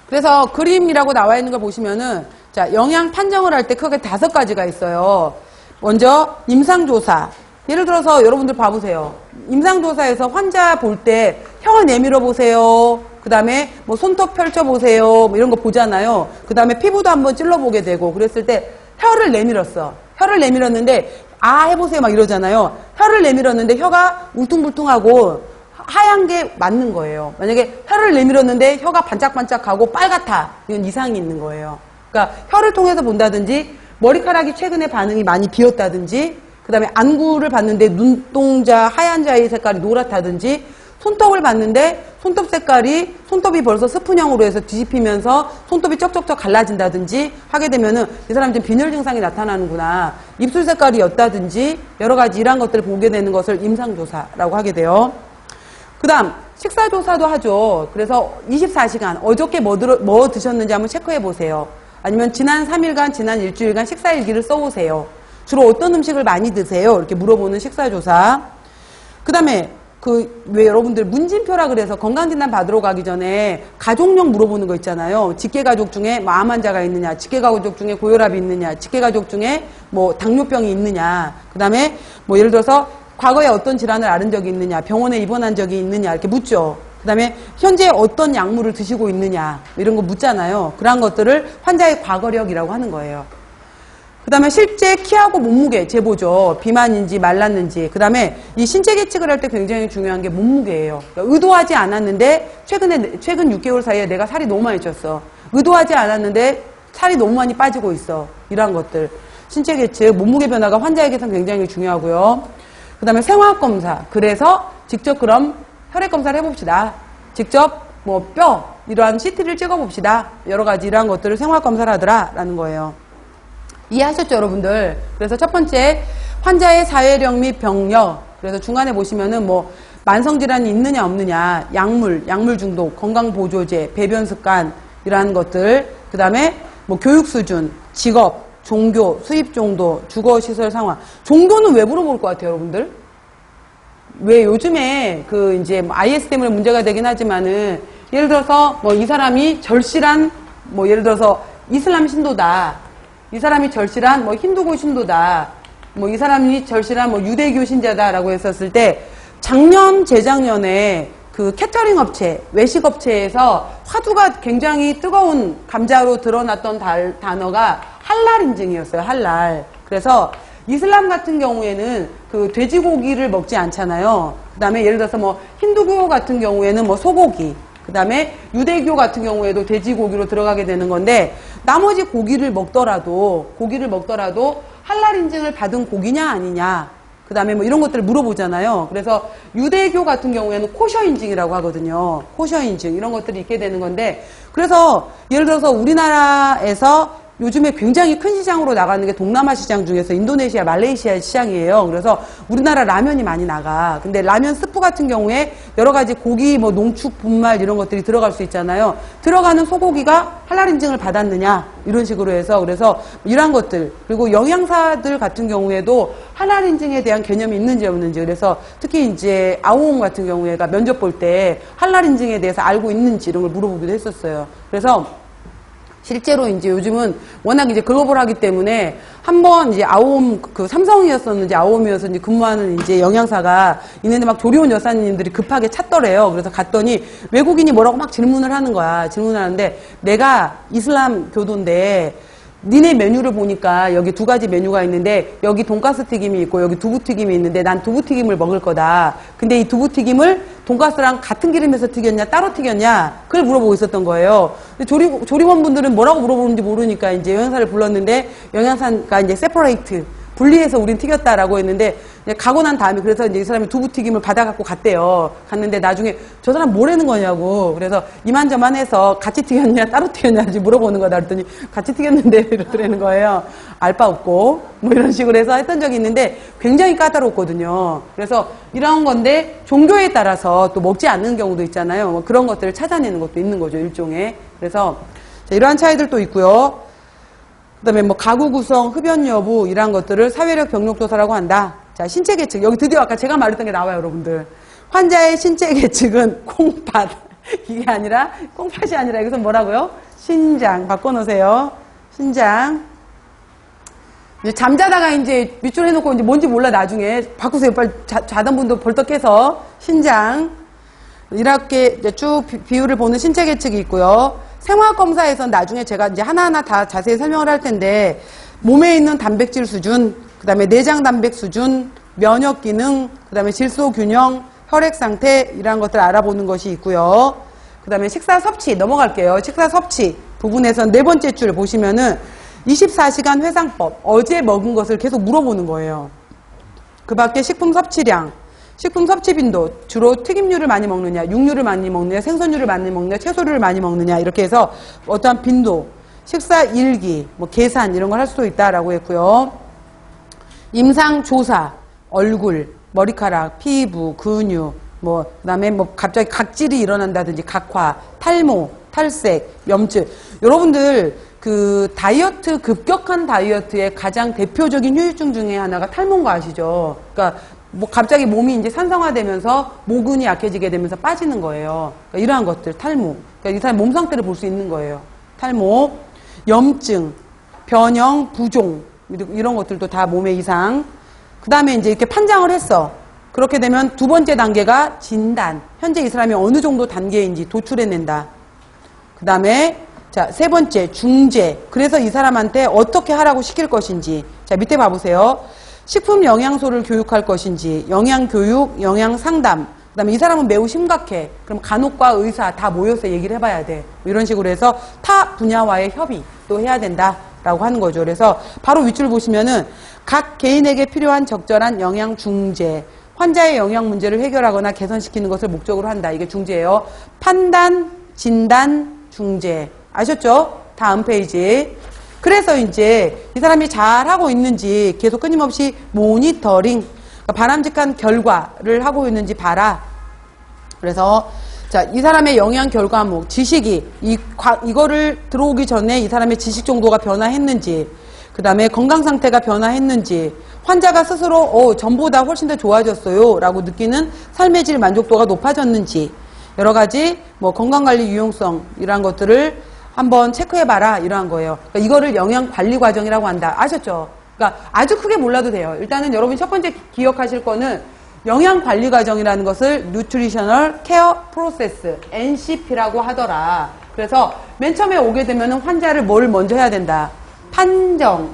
그래서 그림이라고 나와 있는 걸 보시면은 자, 영양 판정을 할 때 크게 5가지가 있어요. 먼저 임상조사. 예를 들어서 여러분들 봐보세요. 임상조사에서 환자 볼 때 혀 내밀어 보세요. 그 다음에 뭐 손톱 펼쳐 보세요. 뭐 이런 거 보잖아요. 그 다음에 피부도 한번 찔러보게 되고 그랬을 때 혀를 내밀었어. 혀를 내밀었는데 아 해보세요 막 이러잖아요. 혀를 내밀었는데 혀가 울퉁불퉁하고 하얀 게 맞는 거예요. 만약에 혀를 내밀었는데 혀가 반짝반짝하고 빨갛다. 이건 이상이 있는 거예요. 그러니까 혀를 통해서 본다든지 머리카락이 최근에 반응이 많이 비었다든지 그 다음에 안구를 봤는데 눈동자 하얀 자의 색깔이 노랗다든지 손톱을 봤는데 손톱 색깔이 손톱이 벌써 스푼형으로 해서 뒤집히면서 손톱이 쩍쩍쩍 갈라진다든지 하게 되면은 이 사람 지금 빈혈 증상이 나타나는구나. 입술 색깔이 옅다든지 여러 가지 이러한 것들을 보게 되는 것을 임상조사라고 하게 돼요. 그 다음 식사조사도 하죠. 그래서 24시간 어저께 뭐 드셨는지 한번 체크해 보세요. 아니면 지난 3일간 지난 일주일간 식사일기를 써오세요. 주로 어떤 음식을 많이 드세요? 이렇게 물어보는 식사조사. 그 다음에 왜 여러분들 문진표라 그래서 건강진단 받으러 가기 전에 가족력 물어보는 거 있잖아요. 직계가족 중에 뭐 암 환자가 있느냐, 직계가족 중에 고혈압이 있느냐, 직계가족 중에 뭐 당뇨병이 있느냐, 그 다음에 뭐 예를 들어서 과거에 어떤 질환을 앓은 적이 있느냐, 병원에 입원한 적이 있느냐 이렇게 묻죠. 그 다음에 현재 어떤 약물을 드시고 있느냐 이런 거 묻잖아요. 그런 것들을 환자의 과거력이라고 하는 거예요. 그 다음에 실제 키하고 몸무게 재보죠. 비만인지 말랐는지. 그 다음에 이 신체 계측을 할 때 굉장히 중요한 게 몸무게예요. 그러니까 의도하지 않았는데 최근 6개월 사이에 내가 살이 너무 많이 쪘어. 의도하지 않았는데 살이 너무 많이 빠지고 있어. 이러한 것들. 신체 계측, 몸무게 변화가 환자에게선 굉장히 중요하고요. 그 다음에 생화학 검사. 그래서 직접 그럼 혈액 검사를 해봅시다. 직접 뭐 뼈 이러한 CT를 찍어봅시다. 여러 가지 이러한 것들을 생화학 검사를 하더라라는 거예요. 이해하셨죠, 여러분들? 그래서 첫 번째, 환자의 사회력 및 병력. 그래서 중간에 보시면은 뭐, 만성질환이 있느냐, 없느냐, 약물 중독, 건강보조제, 배변 습관, 이러한 것들. 그 다음에 뭐, 교육 수준, 직업, 종교, 수입 정도, 주거시설 상황. 종교는 왜 물어볼 것 같아요, 여러분들? 왜 요즘에 이제 IS 때문에 문제가 되긴 하지만은, 예를 들어서 뭐, 이 사람이 절실한, 뭐, 예를 들어서 이슬람 신도다. 이 사람이 절실한 뭐 힌두교 신도다. 뭐 이 사람이 절실한 뭐 유대교 신자다라고 했었을 때 작년 재작년에 그 캐터링 업체, 외식 업체에서 화두가 굉장히 뜨거운 감자로 드러났던 단어가 할랄 인증이었어요. 할랄. 그래서 이슬람 같은 경우에는 그 돼지고기를 먹지 않잖아요. 그다음에 예를 들어서 뭐 힌두교 같은 경우에는 뭐 소고기, 그 다음에 유대교 같은 경우에도 돼지고기로 들어가게 되는 건데 나머지 고기를 먹더라도 할랄 인증을 받은 고기냐 아니냐, 그 다음에 뭐 이런 것들을 물어보잖아요. 그래서 유대교 같은 경우에는 코셔 인증이라고 하거든요. 코셔 인증 이런 것들이 있게 되는 건데, 그래서 예를 들어서 우리나라에서 요즘에 굉장히 큰 시장으로 나가는 게 동남아 시장 중에서 인도네시아, 말레이시아 시장이에요. 그래서 우리나라 라면이 많이 나가. 근데 라면 스프 같은 경우에 여러 가지 고기, 뭐 농축, 분말 이런 것들이 들어갈 수 있잖아요. 들어가는 소고기가 할랄 인증을 받았느냐 이런 식으로 해서, 그래서 이러한 것들, 그리고 영양사들 같은 경우에도 할랄 인증에 대한 개념이 있는지 없는지, 그래서 특히 이제 아오옹 같은 경우에가 면접 볼 때 할랄 인증에 대해서 알고 있는지 이런 걸 물어보기도 했었어요. 그래서 실제로 이제 요즘은 워낙 이제 글로벌하기 때문에 한번 이제 아오옴, 그 삼성이었었는지 아오옴이었었는지 근무하는 이제 영양사가 있는데 막 조리원 여사님들이 급하게 찾더래요. 그래서 갔더니 외국인이 뭐라고 막 질문을 하는 거야. 질문을 하는데, 내가 이슬람 교도인데 니네 메뉴를 보니까 여기 두 가지 메뉴가 있는데 여기 돈가스 튀김이 있고 여기 두부튀김이 있는데 난 두부튀김을 먹을 거다. 근데 이 두부튀김을 돈가스랑 같은 기름에서 튀겼냐 따로 튀겼냐, 그걸 물어보고 있었던 거예요. 근데 조리원분들은 뭐라고 물어보는지 모르니까 이제 영양사를 불렀는데, 영양사가 이제 세퍼레이트, 분리해서 우린 튀겼다라고 했는데, 가고 난 다음에 그래서 이제 이 사람이 두부튀김을 받아갖고 갔대요. 갔는데 나중에 저 사람 뭐라는 거냐고. 그래서 이만저만해서 같이 튀겼냐 따로 튀겼냐지 물어보는 거다. 그랬더니 같이 튀겼는데 이러더라는 거예요. 알 바 없고 뭐 이런 식으로 해서 했던 적이 있는데 굉장히 까다롭거든요. 그래서 이런 건데 종교에 따라서 또 먹지 않는 경우도 있잖아요. 뭐 그런 것들을 찾아내는 것도 있는 거죠, 일종의. 그래서 자, 이러한 차이들도 있고요. 그 다음에 뭐 가구 구성, 흡연 여부 이러한 것들을 사회력 병력 조사라고 한다. 자, 신체 계측. 여기 드디어 아까 제가 말했던 게 나와요, 여러분들. 환자의 신체 계측은 콩팥. 이게 아니라, 콩팥이 아니라 여기서 뭐라고요? 신장. 바꿔놓으세요. 신장. 이제 잠자다가 이제 밑줄 해놓고 이제 뭔지 몰라, 나중에. 바꾸세요. 빨리 자던 분도 벌떡해서. 신장. 이렇게 이제 쭉 비율을 보는 신체 계측이 있고요. 생화검사에서 나중에 제가 이제 하나하나 다 자세히 설명을 할 텐데, 몸에 있는 단백질 수준, 그 다음에 내장 단백 수준, 면역 기능, 그 다음에 질소 균형, 혈액 상태, 이러한 것들 알아보는 것이 있고요. 그 다음에 식사 섭취 넘어갈게요. 식사 섭취 부분에서 네 번째 줄 보시면은 24시간 회상법, 어제 먹은 것을 계속 물어보는 거예요. 그 밖에 식품 섭취량, 식품 섭취 빈도, 주로 튀김류를 많이 먹느냐, 육류를 많이 먹느냐, 생선류를 많이 먹느냐, 채소류를 많이 먹느냐, 이렇게 해서 어떠한 빈도, 식사 일기, 뭐 계산 이런 걸 할 수도 있다라고 했고요. 임상 조사, 얼굴, 머리카락, 피부, 근육, 뭐 그다음에 뭐 갑자기 각질이 일어난다든지 각화, 탈모, 탈색, 염증. 여러분들 그 다이어트, 급격한 다이어트의 가장 대표적인 후유증 중에 하나가 탈모인 거 아시죠? 그러니까 뭐 갑자기 몸이 이제 산성화되면서 모근이 약해지게 되면서 빠지는 거예요. 그러니까 이러한 것들, 탈모. 그러니까 이 사람 몸 상태를 볼 수 있는 거예요. 탈모, 염증, 변형, 부종, 이런 것들도 다 몸의 이상. 그 다음에 이제 이렇게 판정을 했어. 그렇게 되면 두 번째 단계가 진단. 현재 이 사람이 어느 정도 단계인지 도출해낸다. 그 다음에 자, 세 번째 중재. 그래서 이 사람한테 어떻게 하라고 시킬 것인지. 자, 밑에 봐보세요. 식품 영양소를 교육할 것인지, 영양교육, 영양상담. 그 다음에 이 사람은 매우 심각해. 그럼 간혹과 의사 다 모여서 얘기를 해봐야 돼. 이런 식으로 해서 타 분야와의 협의도 해야 된다라고 하는 거죠. 그래서 바로 윗줄 보시면은 각 개인에게 필요한 적절한 영양 중재. 환자의 영양 문제를 해결하거나 개선시키는 것을 목적으로 한다. 이게 중재예요. 판단, 진단, 중재. 아셨죠? 다음 페이지. 그래서 이제 이 사람이 잘하고 있는지 계속 끊임없이 모니터링, 그러니까 바람직한 결과를 하고 있는지 봐라. 그래서 자, 이 사람의 영양 결과목, 지식이 이거를 들어오기 전에 이 사람의 지식 정도가 변화했는지, 그 다음에 건강 상태가 변화했는지, 환자가 스스로 전보다 훨씬 더 좋아졌어요 라고 느끼는 삶의 질 만족도가 높아졌는지, 여러 가지 뭐 건강관리 유용성 이러한 것들을 한번 체크해봐라 이러한 거예요. 그러니까 이거를 영양관리 과정이라고 한다. 아셨죠? 그러니까 아주 크게 몰라도 돼요. 일단은 여러분이 첫 번째 기억하실 거는 영양관리 과정이라는 것을 Nutritional Care Process, NCP라고 하더라. 그래서 맨 처음에 오게 되면 환자를 뭘 먼저 해야 된다? 판정을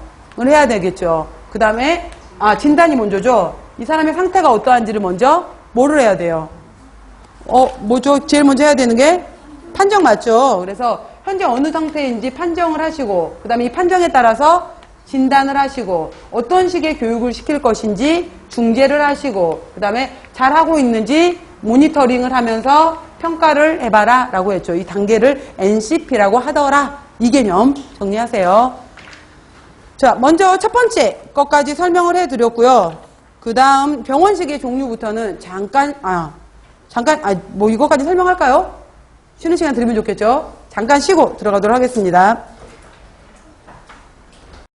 해야 되겠죠. 그 다음에 진단이 먼저죠. 이 사람의 상태가 어떠한지를 먼저 뭐를 해야 돼요? 뭐죠? 제일 먼저 해야 되는 게 판정 맞죠? 그래서 현재 어느 상태인지 판정을 하시고, 그 다음에 이 판정에 따라서 진단을 하시고 어떤 식의 교육을 시킬 것인지 중재를 하시고 그 다음에 잘하고 있는지 모니터링을 하면서 평가를 해봐라 라고 했죠. 이 단계를 NCP라고 하더라. 이 개념 정리하세요. 자, 먼저 첫 번째 것까지 설명을 해드렸고요. 그 다음 병원식의 종류부터는 잠깐 뭐 이거까지 설명할까요? 쉬는 시간 드리면 좋겠죠? 잠깐 쉬고 들어가도록 하겠습니다.